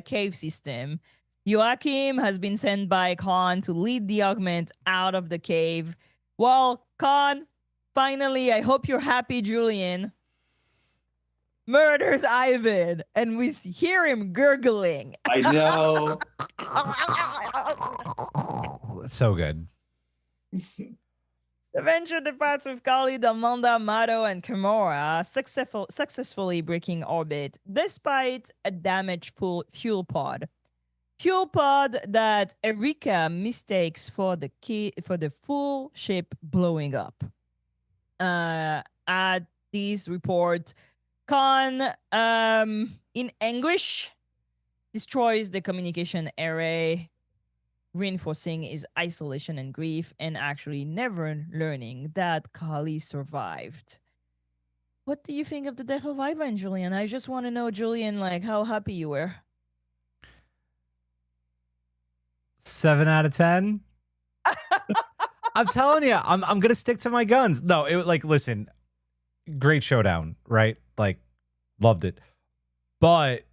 cave system. Joachim has been sent by Khan to lead the augment out of the cave. Well, Khan, finally, I hope you're happy, Julian. Murders Ivan, and we hear him gurgling. I know. So good. The Venture departs with Kali, Amanda, Mato, and Kimura, successfully breaking orbit despite a damaged fuel pod. Fuel pod that Erika mistakes for the full ship blowing up. At this report, Khan, in anguish, destroys the communication array, reinforcing his isolation and grief, and actually never learning that Kali survived. What do you think of the death of Ivan, Julian? I just want to know, Julian, like how happy you were. 7 out of 10. I'm telling you, I'm gonna stick to my guns. No, listen, great showdown, right? Like, loved it, but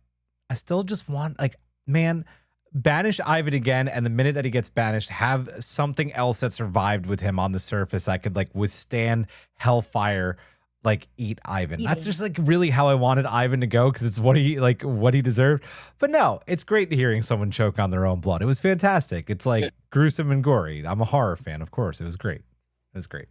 I still just want, like, man, banish Ivan again, and the minute that he gets banished, have something else that survived with him on the surface that could like withstand hellfire, like eat Ivan. Yeah. That's just like really how I wanted Ivan to go, because it's what he deserved. But no, it's great hearing someone choke on their own blood. It was fantastic. It's like gruesome and gory. I'm a horror fan, of course. It was great. It was great.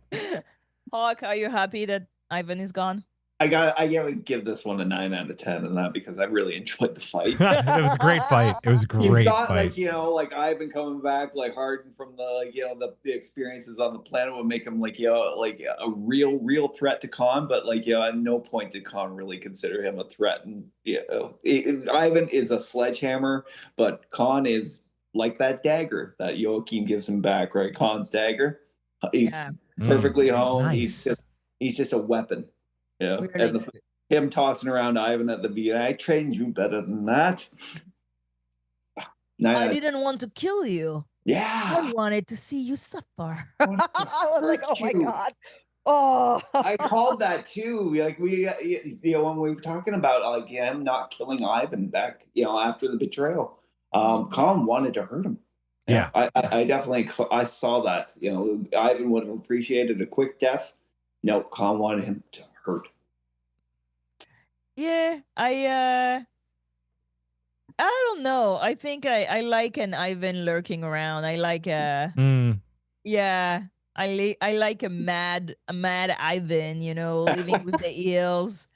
Hawk, are you happy that Ivan is gone? I gotta give this one a 9 out of 10, and that because I really enjoyed the fight. It was a great fight. It was a You great thought, fight. like Ivan coming back, like hardened from the experiences on the planet would make him like a real threat to Khan, but at no point did Khan really consider him a threat. And Ivan is a sledgehammer, but Khan is like that dagger that Joachim gives him back, right? Khan's dagger. He's perfectly honed. Nice. He's just a weapon. Yeah, Really and him tossing around Ivan at the beginning. I trained you better than that. I didn't want to kill you. Yeah, I wanted to see you suffer. I was like, oh my God. Oh, I called that too. Like when we were talking about him not killing Ivan back, after the betrayal, Khan wanted to hurt him. Yeah, I definitely saw that. Ivan would have appreciated a quick death. No, Khan wanted him to hurt. Yeah, I don't know. I think I like an Ivan lurking around. I like yeah. I like a mad Ivan, living with the eels.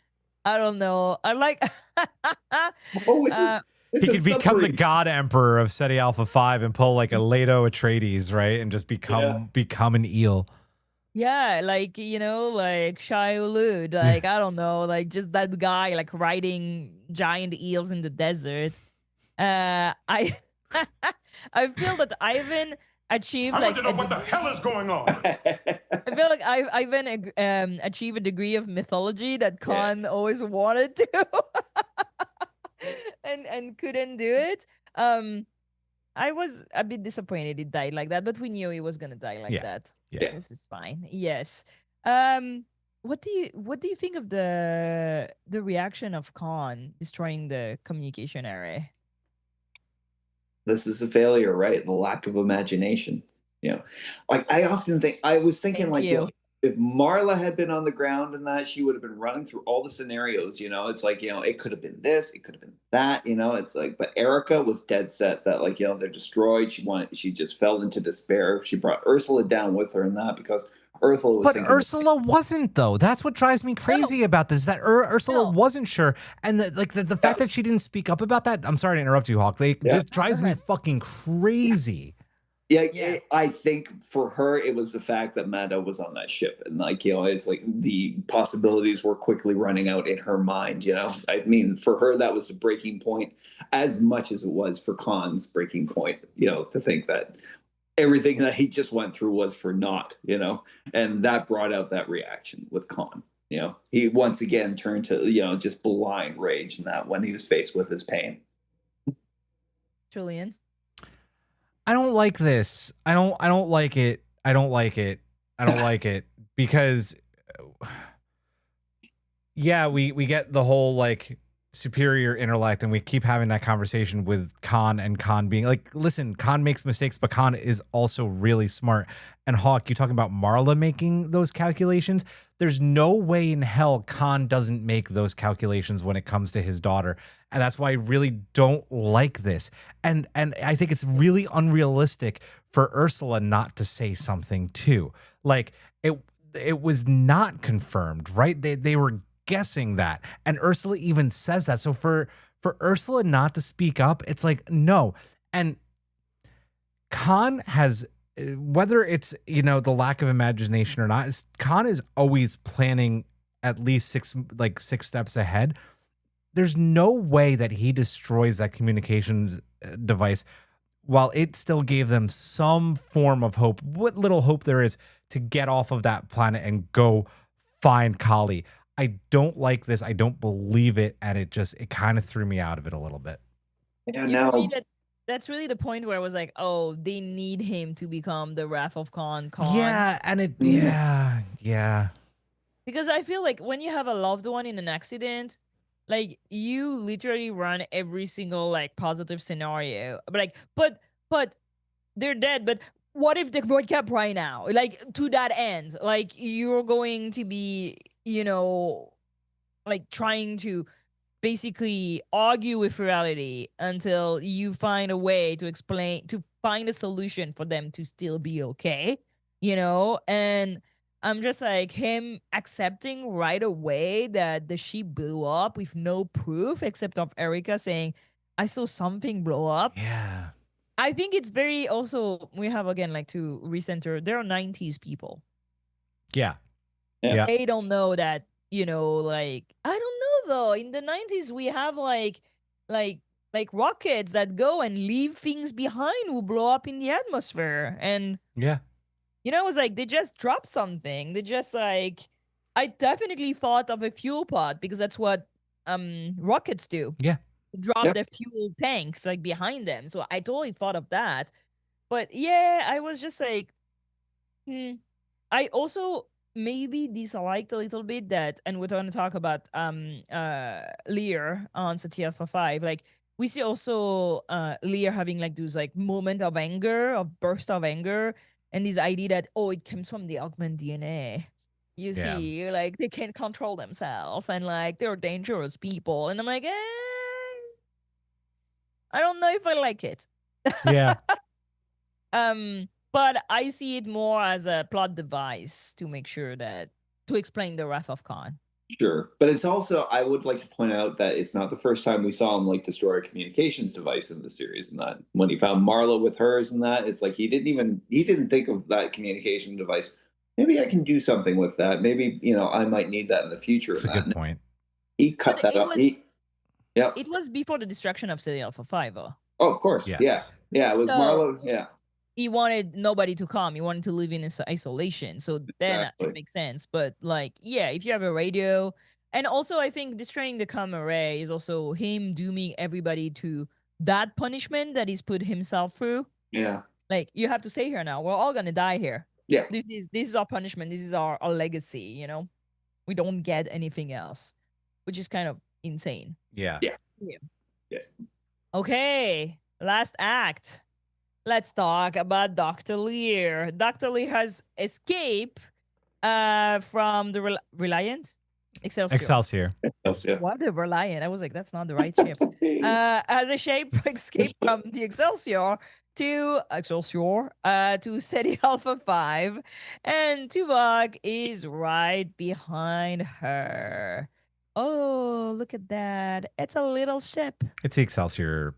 I don't know. I like he could become the God Emperor of SETI Alpha 5 and pull like a Leto Atreides, right? And just become an eel. Yeah, like Shai Hulud, like I don't know, like just that guy like riding giant eels in the desert. I I feel that Ivan achieved I want to know what the hell is going on. I feel like Ivan achieved a degree of mythology that Khan always wanted to, and couldn't do it. I was a bit disappointed it died like that, but we knew he was gonna die like that. Yeah. This is fine. Yes. What do you think of the reaction of Khan destroying the communication array? This is a failure, right? The lack of imagination. I often think I was thinking if Marla had been on the ground and that, she would have been running through all the scenarios. It's like it could have been this, it could have been that. It's like, but Erica was dead set that they're destroyed. She just fell into despair. She brought Ursula down with her in that because Ursula was. But Ursula wasn't, though. That's what drives me crazy about this. That Ursula wasn't sure, and the fact that she didn't speak up about that. I'm sorry to interrupt you, Hawk. This drives me fucking crazy. Yeah. I think for her it was the fact that Mando was on that ship, and it's like the possibilities were quickly running out in her mind. I mean, for her that was a breaking point, as much as it was for Khan's breaking point. To think that everything that he just went through was for naught, you know, and that brought out that reaction with Khan. You know, he once again turned to, you know, just blind rage in that when he was faced with his pain. Julian. I don't like this. I don't like it. I don't like it. I don't like it because yeah, we get the whole like superior intellect, and we keep having that conversation with Khan, and Khan being like, listen, Khan makes mistakes, but Khan is also really smart. And Hawk, you talking about Marla making those calculations? There's no way in hell Khan doesn't make those calculations when it comes to his daughter. And that's why I really don't like this. And I think it's really unrealistic for Ursula not to say something too. Like it was not confirmed, right? They were guessing that. And Ursula even says that. So for Ursula not to speak up, it's like, no. And Khan has, whether it's, you know, the lack of imagination or not, Khan is always planning at least six steps ahead. There's no way that he destroys that communications device while it still gave them some form of hope, what little hope there is, to get off of that planet and go find Kali. I don't like this. I don't believe it. And it kind of threw me out of it a little bit. Yeah, You know, now that's really the point where I was like, oh, they need him to become the Wrath of Khan. Yeah. And yeah. Because I feel like when you have a loved one in an accident, like you literally run every single like positive scenario. But they're dead. But what if they wake up right now? Like to that end, like you're going to be, you know, like trying to basically argue with reality until you find a way to find a solution for them to still be okay, you know? And I'm just like, him accepting right away that the ship blew up with no proof except of Erica saying, I saw something blow up. Yeah. I think it's very also, we have again, like to recenter, there are 90s people. Yeah. Yeah. They don't know that, you know, like, I don't know though. In the 90s, we have like rockets that go and leave things behind who blow up in the atmosphere. And Yeah. you know, it was like they just dropped something. They just like, I definitely thought of a fuel pod because that's what rockets do. Yeah. Drop Yep. their fuel tanks like behind them. So I totally thought of that. But yeah, I was just like, I also maybe disliked a little bit that, and we're going to talk about Lear on Satya for 5. Like we see also Lear having like those like moment of anger, of burst of anger, and this idea that it comes from the augment DNA. You Yeah. see, like they can't control themselves and like they're dangerous people. And I'm like, I don't know if I like it. Yeah. But I see it more as a plot device to make sure that to explain the Wrath of Khan. Sure, but it's also, I would like to point out that it's not the first time we saw him like destroy a communications device in the series. And that when he found Marla with hers and that, it's like he didn't think of that communication device. Maybe I can do something with that. Maybe, you know, I might need that in the future. That's a good point. He cut But that up. It was before the destruction of City Alpha 5. Oh, of course. Yes. Yeah. It was So- Marla. Yeah. He wanted nobody to come. He wanted to live in isolation. So then Exactly. it makes sense. But like, yeah, if you have a radio, and also I think destroying the Kama Ray is also him dooming everybody to that punishment that he's put himself through. Yeah. Like, you have to stay here now. We're all gonna die here. Yeah. This is our punishment. This is our legacy. You know, we don't get anything else, which is kind of insane. Yeah. Okay, last act. Let's talk about Dr. Lear. Dr. Lear has escaped from the Reliant? Excelsior. Yeah. What, the Reliant? I was like, that's not the right ship. Has escaped from the Excelsior to City Alpha 5. And Tuvok is right behind her. Oh, look at that. It's a little ship. It's the Excelsior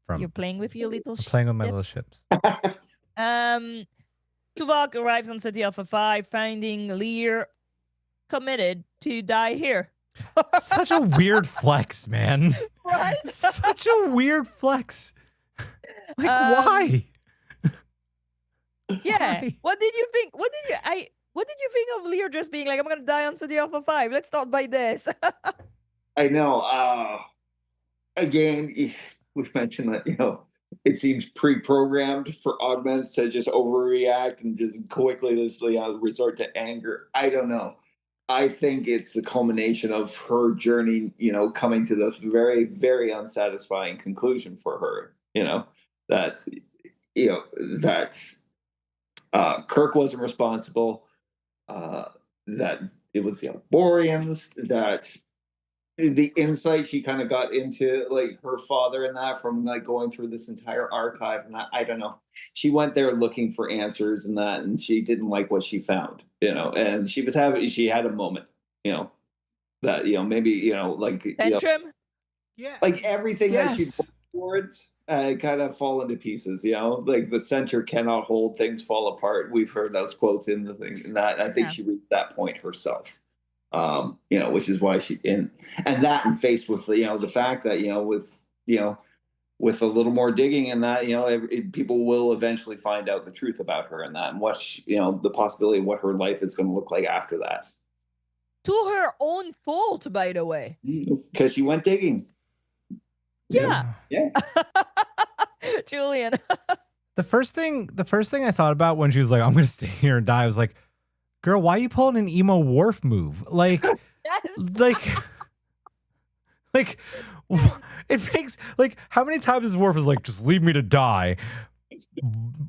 from You're playing with your little ship. playing with my little ships. Tuvok arrives on City Alpha 5, finding Lear committed to die here. Such a weird flex, man. Right? Such a weird flex. Like, why? Yeah. Why? What did you think? What did you think of Lear just being like, I'm gonna die on City Alpha 5? Let's start by this. I know. Again, we've mentioned that, it seems pre-programmed for augments to just overreact and just quickly just resort to anger. I don't know. I think it's a culmination of her journey, coming to this very, very unsatisfying conclusion for her. That that Kirk wasn't responsible. That it was the Alborians. That the insight she kind of got into like her father and that from like going through this entire archive, and I don't know, she went there looking for answers and that, and she didn't like what she found, and she had a moment, that maybe like Tantrum? Yeah. like everything that she Yes. worked towards kind of fall into pieces, like the center cannot hold, things fall apart. We've heard those quotes in the thing, and that I think Yeah. she reached that point herself. Which is why and that faced with the fact that with a little more digging and that people will eventually find out the truth about her and that, and what the possibility of what her life is going to look like after that. To her own fault, by the way. Because she went digging. Yeah. Yeah. Julian. The first thing I thought about when she was like, I'm gonna stay here and die, I was like, girl, why are you pulling an emo Worf move? Like, Yes. like it makes like, how many times is Worf is like, just leave me to die?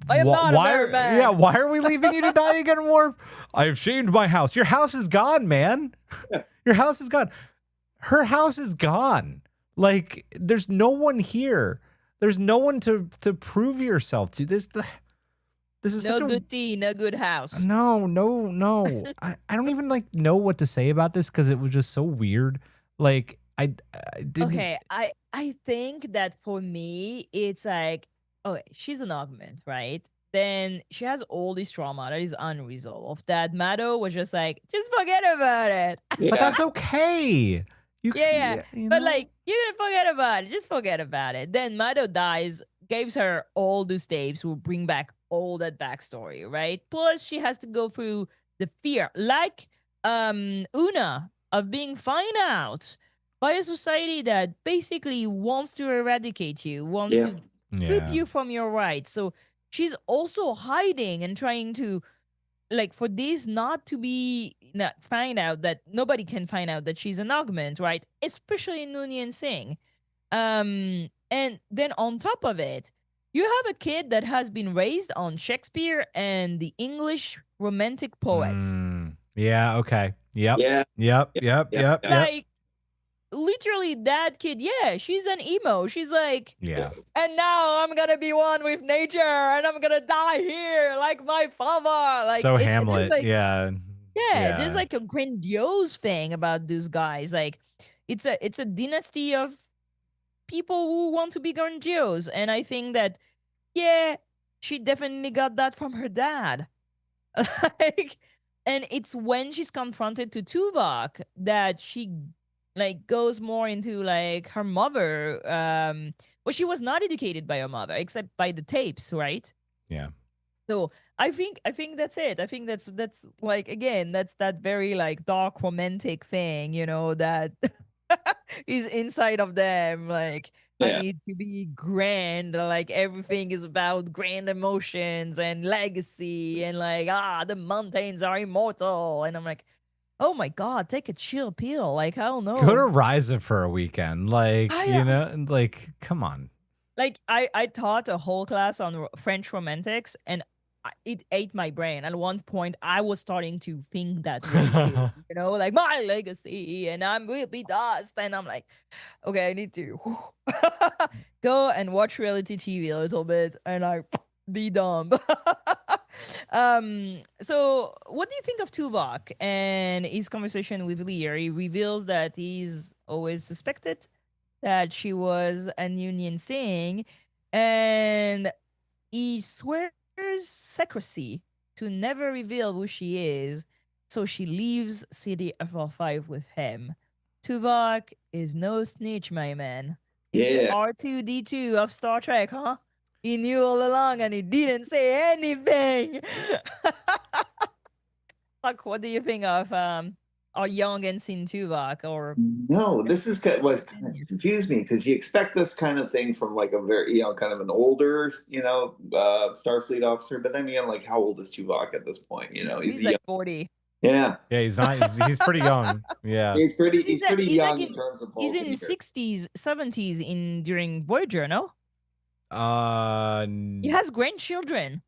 I am not a why better man. Yeah, why are we leaving you to die again, Worf? I have shamed my house. Your house is gone, man. Your house is gone. Her house is gone. Like, there's no one here. There's no one to prove yourself to. This is No such a good tea, no good house. no. I don't even like know what to say about this because it was just so weird. Like I didn't. Okay, I think that for me, it's like, okay, she's an augment, right? Then she has all this trauma that is unresolved. That Mado was just like, just forget about it. But that's okay. Yeah. You But know? like, you can forget about it. Just forget about it. Then Mado dies, gives her all those tapes, will bring back all that backstory, right? Plus, she has to go through the fear, like Una, of being found out by a society that basically wants to eradicate you, wants to strip you from your rights. So she's also hiding and trying to, like, for this not to be not find out, that nobody can find out that she's an augment, right? Especially Noonien Singh. And then on top of it, you have a kid that has been raised on Shakespeare and the English romantic poets. Yeah. Okay. Yep. Yeah. Yep. Like, literally, that kid, yeah, she's an emo. She's like, Yeah. and now I'm gonna be one with nature, and I'm gonna die here like my father. Like, So there's Hamlet. like, yeah. yeah, there's like a grandiose thing about those guys. Like, it's a dynasty of people who want to be grandiose, and I think that, yeah, she definitely got that from her dad. Like, and it's when she's confronted to Tuvok that she like goes more into like her mother. Well, she was not educated by her mother except by the tapes, right? Yeah. So I think that's it. I think that's like, again, that's that very like dark romantic thing, that is inside of them. Like, I Yeah. need to be grand. Like, everything is about grand emotions and legacy, and like, the mountains are immortal. And I'm like, oh my god, take a chill pill. Like, I don't know. Go to Ryza for a weekend. Like, I- like, come on. Like, I taught a whole class on French romantics, and it ate my brain. At one point, I was starting to think that way too. Like, my legacy, and I will be dust. And I'm like, okay, I need to go and watch reality TV a little bit, and be dumb. So what do you think of Tuvok and his conversation with Lear? He reveals that he's always suspected that she was an Union Singh, and he swears secrecy to never reveal who she is, so she leaves City FL5 with him. Tuvok is no snitch, my man. He's the Yeah. R2D2 of Star Trek, huh? He knew all along and he didn't say anything. Like, what do you think of our young Ensign Tuvok? Or No, this is what kind of confused me, because you expect this kind of thing from like a very, kind of an older, Starfleet officer. But then again, like, how old is Tuvok at this point? he's a like young, 40. yeah, Yeah, he's not. He's pretty young. Yeah. he's pretty He's like- he's young like in terms of He's Vulcan in years. 60s, 70s during Voyager, no? He He has grandchildren.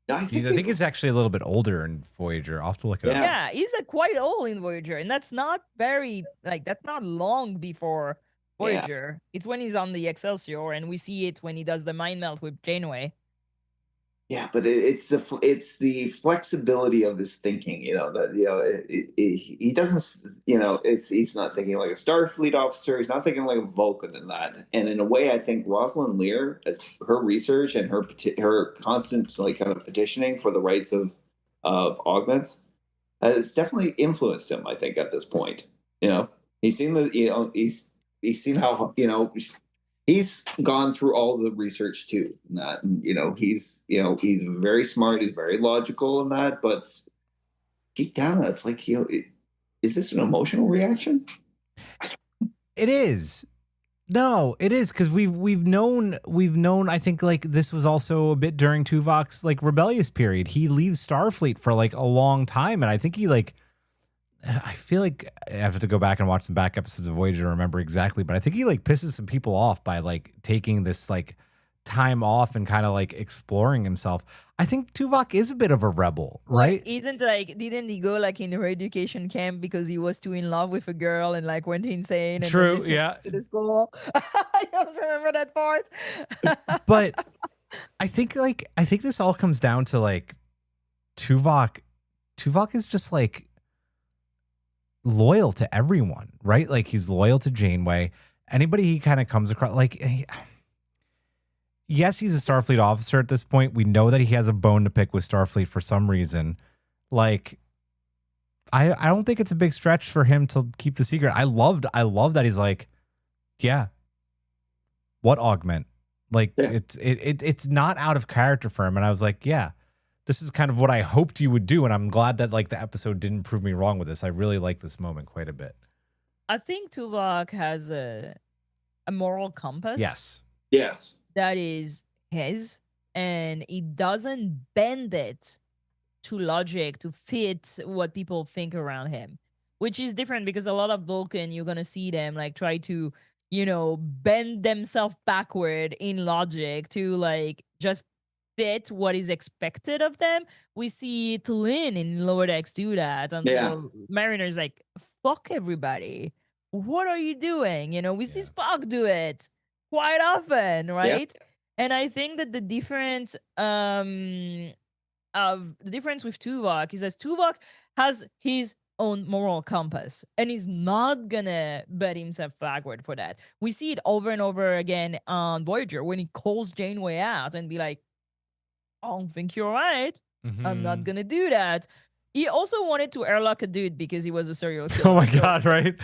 I I think, think he's actually a little bit older in Voyager. I'll have to look it Yeah. up. Yeah, he's like quite old in Voyager, and that's not that's not long before Yeah. Voyager. It's when he's on the Excelsior, and we see it when he does the mind melt with Janeway. yeah, but it's the flexibility of his thinking. That he doesn't. He's not thinking like a Starfleet officer. He's not thinking like a Vulcan in that. And in a way, I think Rosalind Lear, as her research and her constant like kind of petitioning for the rights of augments, has definitely influenced him. I think at this point, he's seen he's seen how he's gone through all the research too, and that, and he's very smart, he's very logical in that, but deep down, it's like, is this an emotional reaction? It is. No, it is, because we've known. I think like this was also a bit during Tuvok's like rebellious period. He leaves Starfleet for like a long time, and I think he like. I feel like I have to go back and watch some back episodes of Voyager to remember exactly, but I think he like pisses some people off by like taking this like time off and kind of like exploring himself. I think Tuvok is a bit of a rebel, right? Didn't he go like in the education camp because he was too in love with a girl and like went insane? And then True, they sent yeah. him to the school. I don't remember that part. But I think this all comes down to like Tuvok. Tuvok is just like loyal to everyone, right? Like he's loyal to Janeway. Anybody he kind of comes across, like, yes, he's a Starfleet officer at this point. We know that he has a bone to pick with Starfleet for some reason. Like, I don't think it's a big stretch for him to keep the secret. I love that he's like, yeah, what augment? Like, Yeah. it's not out of character for him. And I was like, yeah, this is kind of what I hoped you would do. And I'm glad that like the episode didn't prove me wrong with this. I really like this moment quite a bit. I think Tuvok has a moral compass. Yes. That is his, and he doesn't bend it to logic to fit what people think around him, which is different because a lot of Vulcan, you're gonna see them like try to, bend themselves backward in logic to like just fit what is expected of them. We see T'Lyn in Lower Decks do that until Mariner's like, fuck everybody. What are you doing? We see Spock do it quite often, right? And I think that the difference with Tuvok is that Tuvok has his own moral compass and he's not gonna bet himself backward for that. We see it over and over again on Voyager when he calls Janeway out and be like, I don't think you're right. I'm not gonna do that. He also wanted to airlock a dude because he was a serial killer. Oh my God, right?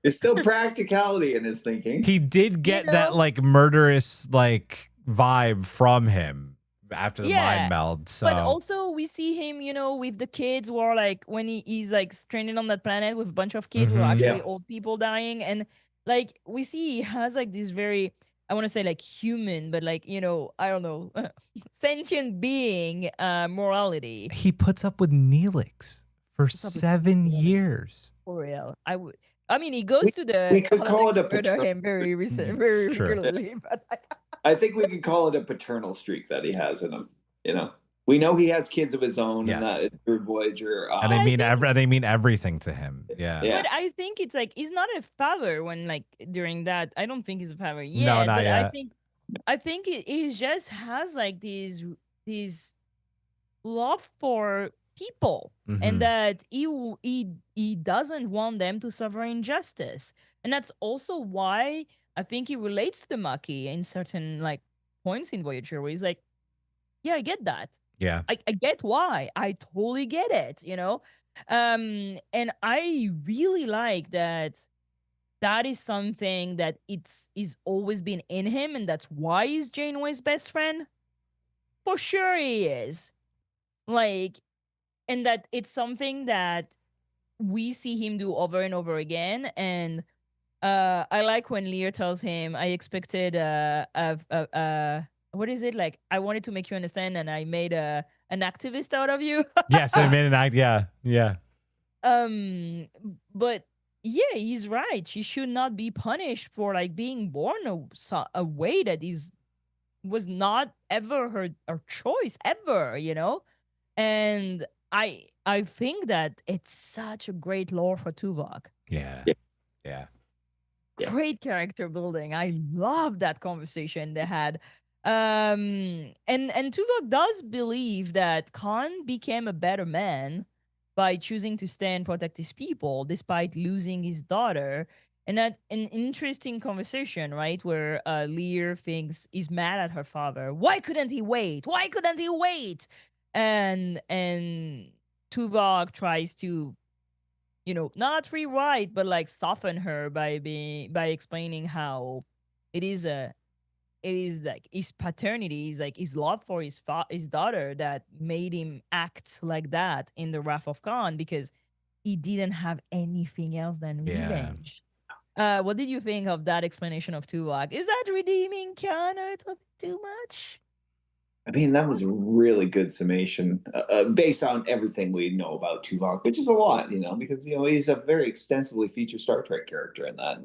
There's still practicality in his thinking. He did get that like murderous like vibe from him after the mind meld. So. But also we see him, with the kids who are like when he's like stranded on that planet with a bunch of kids who are actually old people dying. And like we see he has like this very, I want to say like human, but like, I don't know, sentient being morality. He puts up with Neelix for 7 years. For real. I mean, he goes to the. We could call it a murder him very regularly. But I think we could call it a paternal streak that he has in him. We know he has kids of his own through Voyager, and they mean everything to him. Yeah. But I think it's like he's not a father when like during that. I don't think he's a father yet. No, not but yet. I think he just has like these love for people, and that he doesn't want them to suffer injustice, and that's also why I think he relates to the Maquis in certain like points in Voyager where he's like, yeah, I get that. Yeah, I get why. I totally get it. And I really like that that is something that is always been in him, and that's why he's Janeway's best friend. For sure he is. Like, and that it's something that we see him do over and over again. And I like when Lear tells him, I expected what is it, like, I wanted to make you understand and I made an activist out of you. Yes, I made an act. Yeah. But yeah, he's right. She should not be punished for like being born a way that was not ever her choice ever, you know. And I think that it's such a great lore for Tuvok. Yeah. Yeah. Great character building. I love that conversation they had. And Tuvok does believe that Khan became a better man by choosing to stay and protect his people despite losing his daughter. And that an interesting conversation, right? Where Lear thinks he's mad at her father. Why couldn't he wait? Why couldn't he wait? And Tuvok tries to, you know, not rewrite, but like soften her by explaining how it is like his paternity, is like his love for his daughter that made him act like that in the Wrath of Khan, because he didn't have anything else than revenge. What did you think of that explanation of Tuvok? Is that redeeming Khan, or it's a bit too much? I mean, that was a really good summation based on everything we know about Tuvok, which is a lot, you know, because, you know, he's a very extensively featured Star Trek character in that.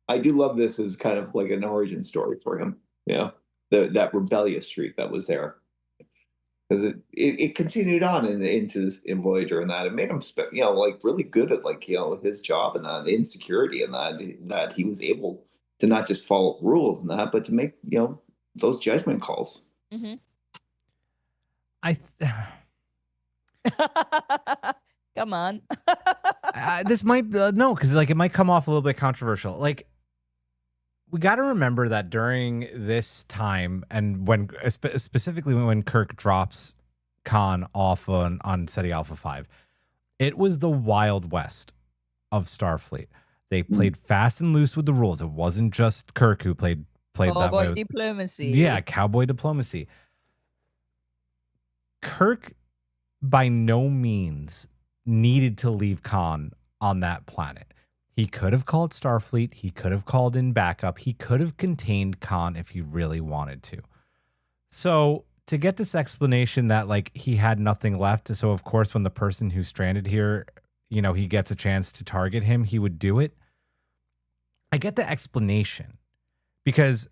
I do love this as kind of like an origin story for him, you know, that rebellious streak that was there. Because it continued on in Voyager, and that it made him, you know, like really good at, like, you know, his job and that insecurity, and that he was able to not just follow rules and that, but to make, you know, those judgment calls. Mm-hmm. Come on. This might no, because like it might come off a little bit controversial. Like, we got to remember that during this time, and when specifically when Kirk drops Khan off on SETI Alpha 5, it was the Wild West of Starfleet. They played fast and loose with the rules. It wasn't just Kirk who played that way. Diplomacy. Yeah, cowboy diplomacy. Kirk by no means needed to leave Khan on that planet. He could have called Starfleet. He could have called in backup. He could have contained Khan if he really wanted to. So to get this explanation that like he had nothing left, so of course when the person who's stranded here, you know, he gets a chance to target him, he would do it. I get the explanation, because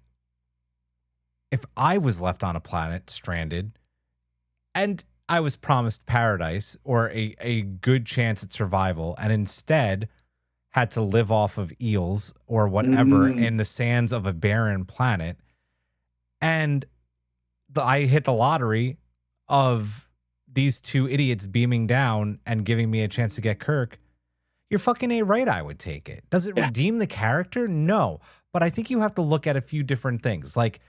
if I was left on a planet stranded and I was promised paradise or a good chance at survival, and instead had to live off of eels or whatever in the sands of a barren planet, and I hit the lottery of these two idiots beaming down and giving me a chance to get Kirk, you're fucking A right, I would take it. Does it redeem the character? No. But I think you have to look at a few different things. Like,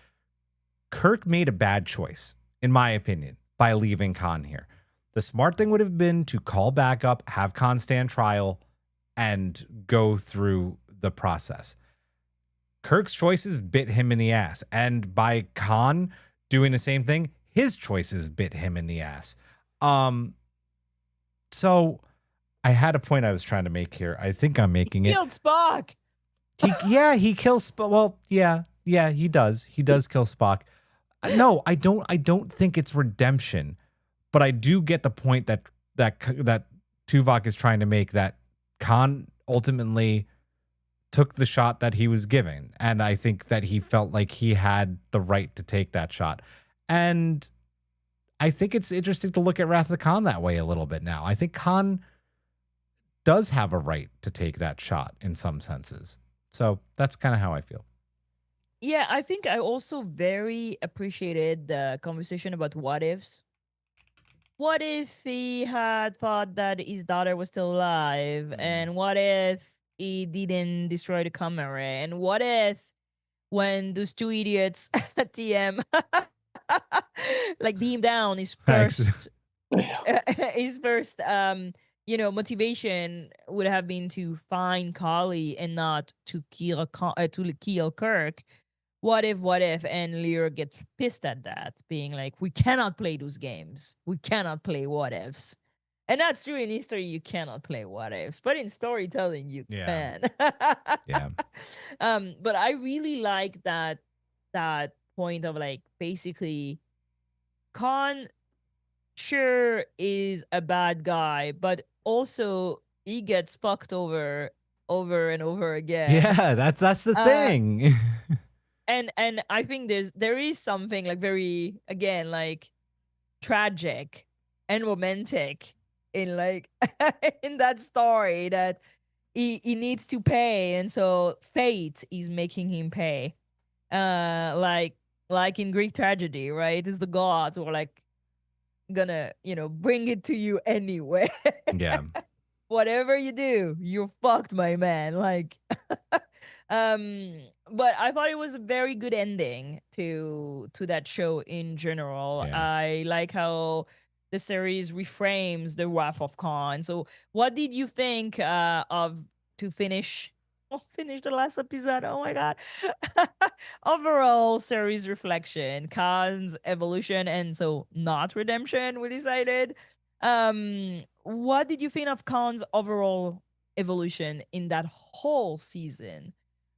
Kirk made a bad choice, in my opinion, by leaving Khan here. The smart thing would have been to call back up, have Khan stand trial, and go through the process. Kirk's choices bit him in the ass. And by Khan doing the same thing, his choices bit him in the ass. So I had a point I was trying to make here. I think I'm making it. Killed Spock. He kills Spock. Well, yeah, he does. He does kill Spock. No, I don't think it's redemption, but I do get the point that Tuvok is trying to make, that Khan ultimately took the shot that he was given, and I think that he felt like he had the right to take that shot. And I think it's interesting to look at Wrath of Khan that way a little bit now. I think Khan does have a right to take that shot in some senses. So that's kind of how I feel. Yeah, I think I also very appreciated the conversation about what ifs. What if he had thought that his daughter was still alive? And what if he didn't destroy the camera? And what if when those two idiots at TM like beam down his first motivation would have been to find Kali and not to kill Kirk. What if? And Lear gets pissed at that, being like, we cannot play those games. We cannot play what ifs. And that's true in history, you cannot play what ifs, but in storytelling, you can. Yeah. But I really like that point of like basically Khan sure is a bad guy, but also he gets fucked over and over again. Yeah, that's the thing. And I think there is something like very, again, like tragic and romantic in like in that story, that he needs to pay, and so fate is making him pay. Like in Greek tragedy, right? It's the gods who are like gonna, bring it to you anyway. Yeah. Whatever you do, you're fucked, my man. Like but I thought it was a very good ending to that show in general. Yeah. I like how the series reframes the Wrath of Khan. So what did you think of to finish the last episode? Oh my god. Overall series reflection, Khan's evolution, and so not redemption, we decided. What did you think of Khan's overall evolution in that whole season?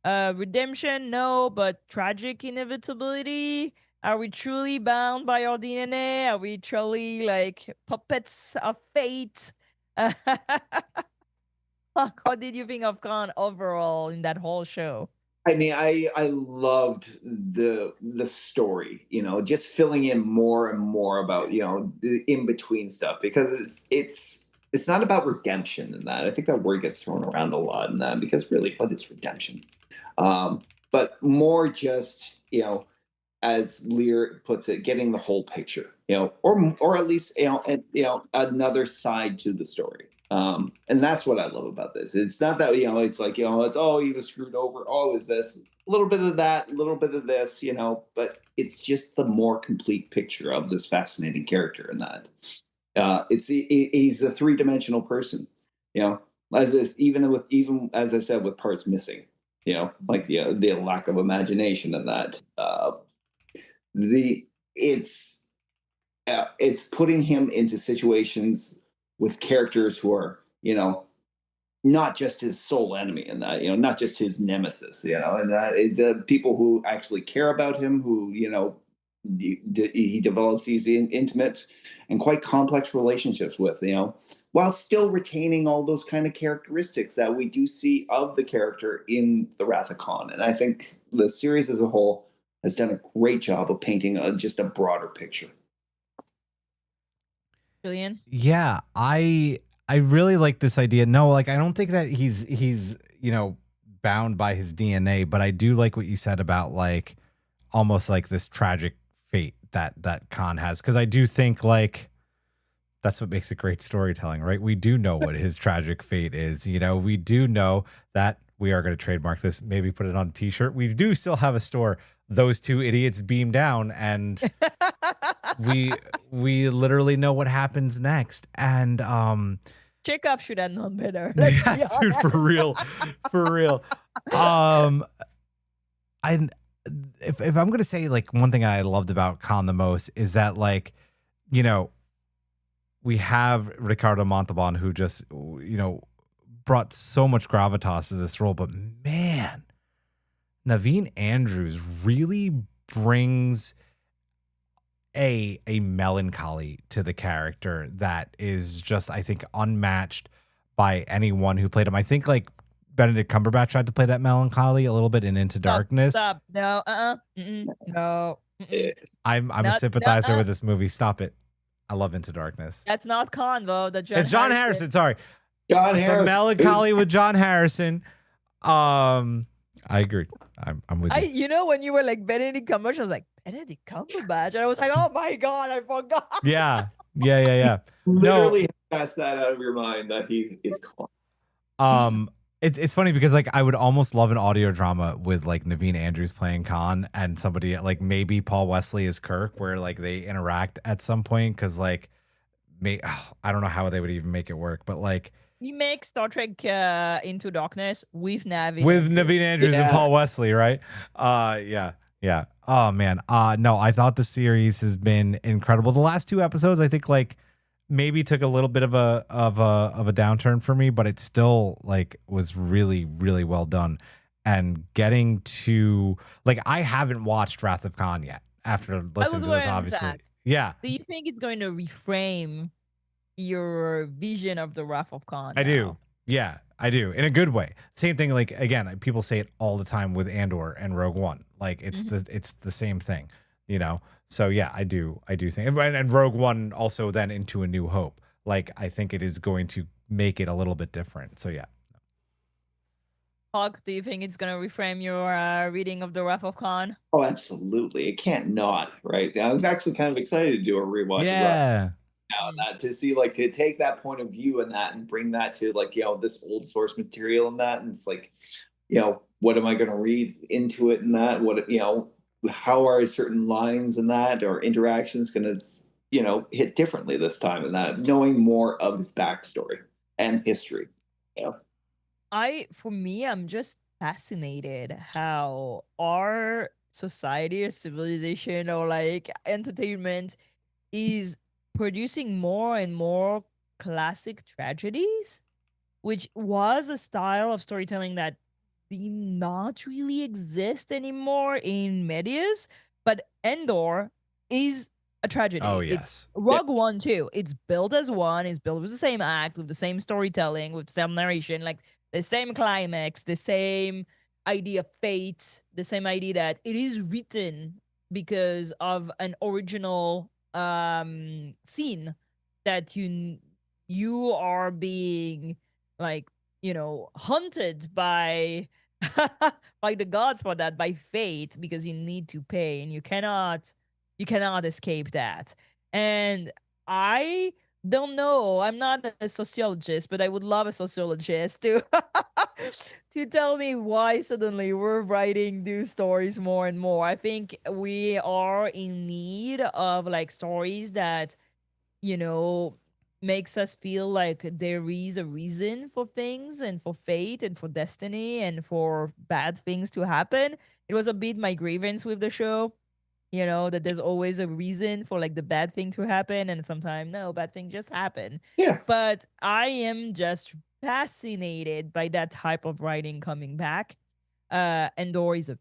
Redemption, no, but tragic inevitability. Are we truly bound by our DNA? Are we truly like puppets of fate? What did you think of Khan overall in that whole show? I mean, I loved the story, just filling in more and more about, the in between stuff, because it's not about redemption in that. I think that word gets thrown around a lot in that, because really, what is redemption? But more just, as Lear puts it, getting the whole picture, or at least, another side to the story. And that's what I love about this. It's not that, it's like, it's, oh, he was screwed over. Oh, is this a little bit of that, a little bit of this, but it's just the more complete picture of this fascinating character in that. He's a three-dimensional person, even as I said, with parts missing, like the lack of imagination and that. It's putting him into situations with characters who are, not just his sole enemy in that, not just his nemesis, and that the people who actually care about him, who, he develops these intimate and quite complex relationships with, while still retaining all those kind of characteristics that we do see of the character in The Wrath of Khan. And I think the series as a whole has done a great job of painting just a broader picture. Julian? Yeah, I really like this idea. No, like I don't think that he's bound by his DNA, but I do like what you said about like almost like this tragic fate that Khan has, because I do think like that's what makes it great storytelling, right? We do know what his tragic fate is. We do know that we are going to trademark this, maybe put it on a t-shirt. We do still have a store, Those Two Idiots Beam Down, and we literally know what happens next. And Chekhov should have known better. yeah, dude, for real. If I'm gonna say like one thing I loved about Khan the most is that like, we have Ricardo Montalban, who just brought so much gravitas to this role, but man, Naveen Andrews really brings a melancholy to the character that is just, I think, unmatched by anyone who played him. I think like Benedict Cumberbatch tried to play that melancholy a little bit in Into Darkness. Stop. No. No. I'm a sympathizer with this movie. Stop it. I love Into Darkness. That's not Khan, though. It's John Harrison. Sorry. John Some Harrison. melancholy with John Harrison. I agree. I'm with you. When you were like Benedict Cumberbatch, I was like, Benedict Cumberbatch? And I was like, oh my God, I forgot. Yeah. Literally pass that out of your mind that he is Khan. It's funny because like I would almost love an audio drama with like Naveen Andrews playing Khan and somebody like maybe Paul Wesley is Kirk, where like they interact at some point, because like I don't know how they would even make it work, but like We make Star Trek Into Darkness with Naveen. with Naveen Andrews and Yes. Paul Wesley, right? Yeah. Oh man. No, I thought the series has been incredible. The last 2 episodes, I think, like maybe took a little bit of a downturn for me, but it still like was really, really well done. And getting to like, I haven't watched Wrath of Khan yet after listening to this, obviously. Yeah, Do you think it's going to reframe your vision of the Wrath of Khan? I do. Yeah, I do, in a good way. Same thing. Like again, people say it all the time with Andor and Rogue One. Like it's the same thing, you know. So yeah, I do think, and Rogue One also then into A New Hope. Like I think it is going to make it a little bit different. So yeah. Hawk, do you think it's going to reframe your reading of the Wrath of Khan? Oh, absolutely. It can't not, right? I was actually kind of excited to do a rewatch of Yeah. now, that to see, like, to take that point of view and that and bring that to, like, you know, this old source material and that, and it's like, you know, what am I going to read into it and that? What, you know, how are certain lines and that or interactions going to, you know, hit differently this time and that, knowing more of his backstory and history. You know? For me, I'm just fascinated how our society or civilization or like entertainment is producing more and more classic tragedies, which was a style of storytelling that did not really exist anymore in medias. But Endor is a tragedy. Oh It's yes. Rogue One too. It's built as one. It's built with the same act, with the same storytelling, with the same narration, like the same climax, the same idea of fate, the same idea that it is written because of an original scene that you are being like, you know, hunted by by the gods for that, by fate, because you need to pay and you cannot escape that. And I don't know, I'm not a sociologist, but I would love a sociologist to to tell me why suddenly we're writing these stories more and more. I think we are in need of like stories that, you know, makes us feel like there is a reason for things and for fate and for destiny and for bad things to happen. It was a bit my grievance with the show, you know, that there's always a reason for like the bad thing to happen, and sometimes no, bad thing just happen. Yeah. But I am just fascinated by that type of writing coming back. Andor is a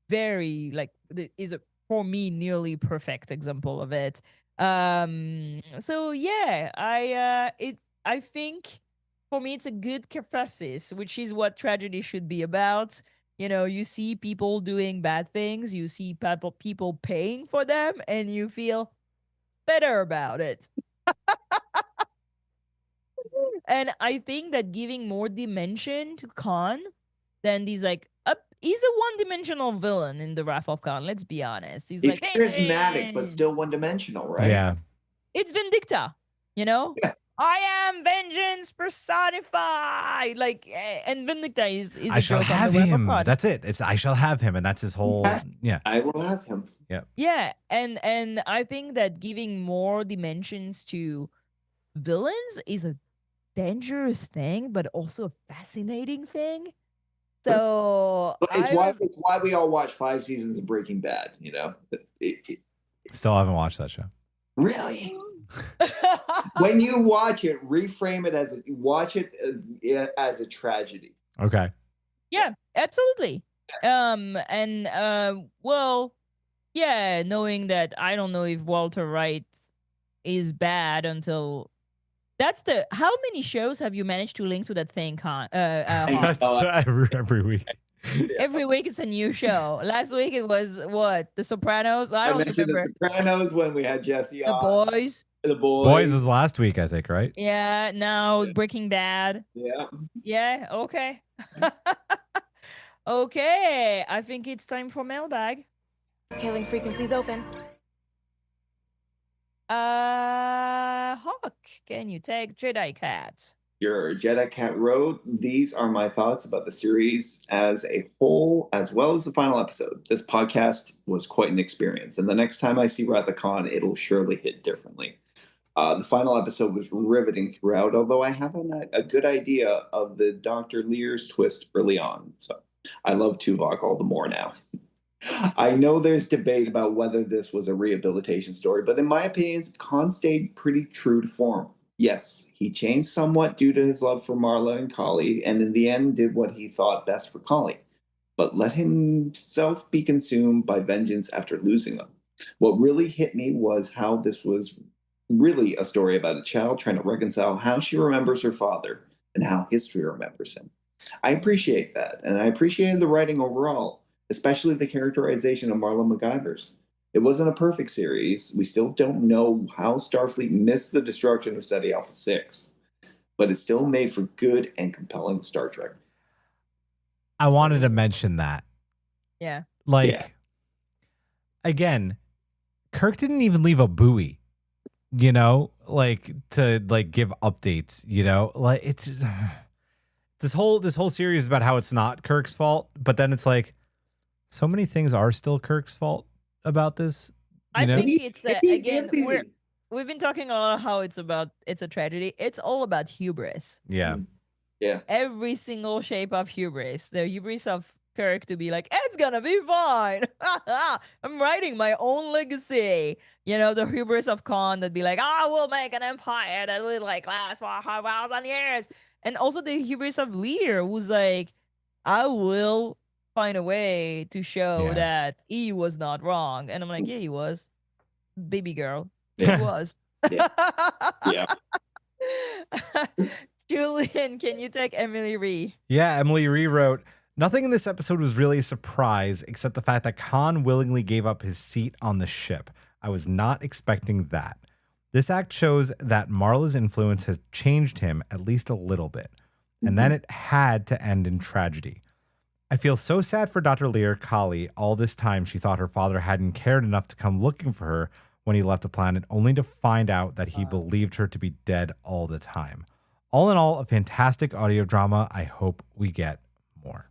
very like is a, for me, nearly perfect example of it. So yeah, I think for me it's a good catharsis, which is what tragedy should be about. You know, you see people doing bad things, you see people paying for them, and you feel better about it. And I think that giving more dimension to Khan than these like he's a one-dimensional villain in the Wrath of Khan. Let's be honest. He's like charismatic, but "Vengeance." still one-dimensional, right? Yeah. It's Vindicta, you know? Yeah. I am vengeance personified. Like, and Vindicta is I a shall joke on have the Wrath of him. Khan. That's it. It's I shall have him, and that's his whole. Yes. Yeah. I will have him. Yeah, and I think that giving more dimensions to villains is a dangerous thing, but also a fascinating thing. So But it's why we all watch 5 seasons of Breaking Bad. You know, Still haven't watched that show. really. When you watch it, reframe it as as a tragedy. Okay. Yeah, absolutely. Well, yeah, knowing that I don't know if Walter White is bad until that's the how many shows have you managed to link to that thing, Hawk? That's every week. Every week it's a new show. Last week it was what? The Sopranos? I I don't mentioned remember. The Sopranos when we had Jesse The on. Boys. The Boys. Boys was last week, I think, right? Yeah, now Breaking Bad. Yeah. Yeah, okay. Okay, I think it's time for mailbag. Hailing frequencies open. Hawk, can you take Jedi Cat? Your Jedi Cat Road. These are my thoughts about the series as a whole, as well as the final episode. This podcast was quite an experience, and the next time I see Wrath of Khan, it'll surely hit differently. The final episode was riveting throughout, although I have a good idea of the Dr. Lear's twist early on. So I love Tuvok all the more now. I know there's debate about whether this was a rehabilitation story, but in my opinion, Khan stayed pretty true to form. Yes, he changed somewhat due to his love for Marla and Kali, and in the end did what he thought best for Kali, but let himself be consumed by vengeance after losing them. What really hit me was how this was really a story about a child trying to reconcile how she remembers her father and how history remembers him. I appreciate that, and I appreciated the writing overall, especially the characterization of Marla MacGyver's. It wasn't a perfect series. We still don't know how Starfleet missed the destruction of SETI Alpha 6, but it still made for good and compelling Star Trek. I wanted to mention that. Yeah. Again, Kirk didn't even leave a buoy, to give updates, like it's this whole series is about how it's not Kirk's fault, but then it's like so many things are still Kirk's fault about this. I think it's again, we've been talking a lot how it's a tragedy. It's all about hubris. Yeah. Yeah. Every single shape of hubris. The hubris of Kirk to be like, it's gonna be fine. I'm writing my own legacy. The hubris of Khan that'd be like, we'll make an empire that will last for 5,000 years. And also the hubris of Lear, who's like, I will find a way to show that he was not wrong. And I'm like, yeah, he was. Baby girl. He was. Yeah. Julian, can you take Emily Ree? Yeah, Emily Ree wrote, nothing in this episode was really a surprise except the fact that Khan willingly gave up his seat on the ship. I was not expecting that. This act shows that Marla's influence has changed him at least a little bit. And then it had to end in tragedy. I feel so sad for Dr. Lear Kali. All this time she thought her father hadn't cared enough to come looking for her when he left the planet, only to find out that he believed her to be dead all the time. All in all, a fantastic audio drama. I hope we get more.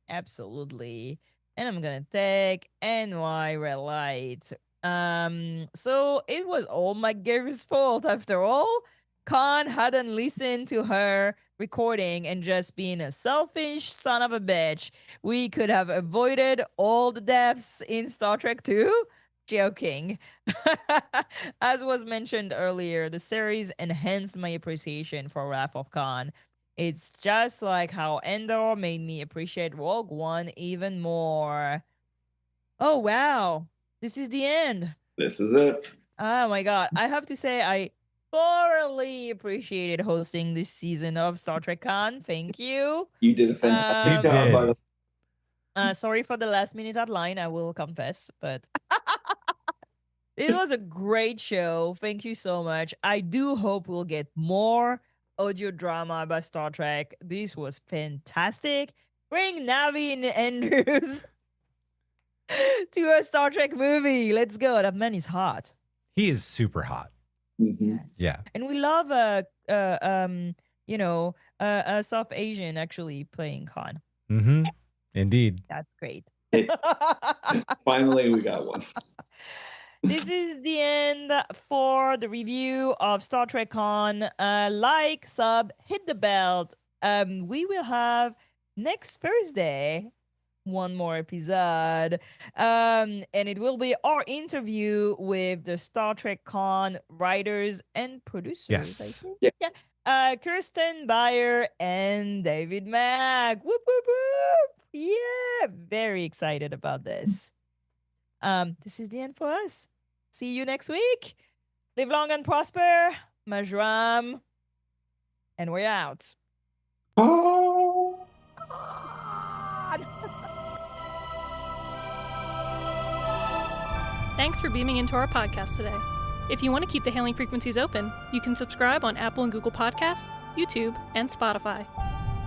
Absolutely. And I'm gonna take NY Red Light. So it was all MacGyver's fault after all. Khan hadn't listened to her recording and just been a selfish son of a bitch. We could have avoided all the deaths in Star Trek 2. Joking. As was mentioned earlier, the series enhanced my appreciation for Wrath of Khan. It's just like how Endor made me appreciate Rogue One even more. Oh, wow. This is the end. This is it. Oh, my God. I have to say, I thoroughly appreciated hosting this season of Star Trek Con. Thank you. You did a fantastic job. By the sorry for the last minute outline, I will confess, but it was a great show. Thank you so much. I do hope we'll get more audio drama about Star Trek. This was fantastic. Bring Navi and Andrews to a Star Trek movie. Let's go. That man is hot. He is super hot. Yes. Yeah. And we love a South Asian actually playing Khan. Mm-hmm. Indeed. That's great. Finally, we got one. This is the end for the review of Star Trek Con. Like, sub, hit the bell. We will have next Thursday one more episode. And it will be our interview with the Star Trek Con writers and producers. Yes. I think. Yeah. Kirsten Beyer and David Mack. Whoop, whoop, whoop. Yeah. Very excited about this. This is the end for us. See you next week. Live long and prosper. Majram. And we're out. Oh. Thanks for beaming into our podcast today. If you want to keep the hailing frequencies open, you can subscribe on Apple and Google Podcasts, YouTube, and Spotify.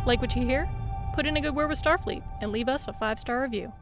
Like what you hear? Put in a good word with Starfleet and leave us a 5-star review.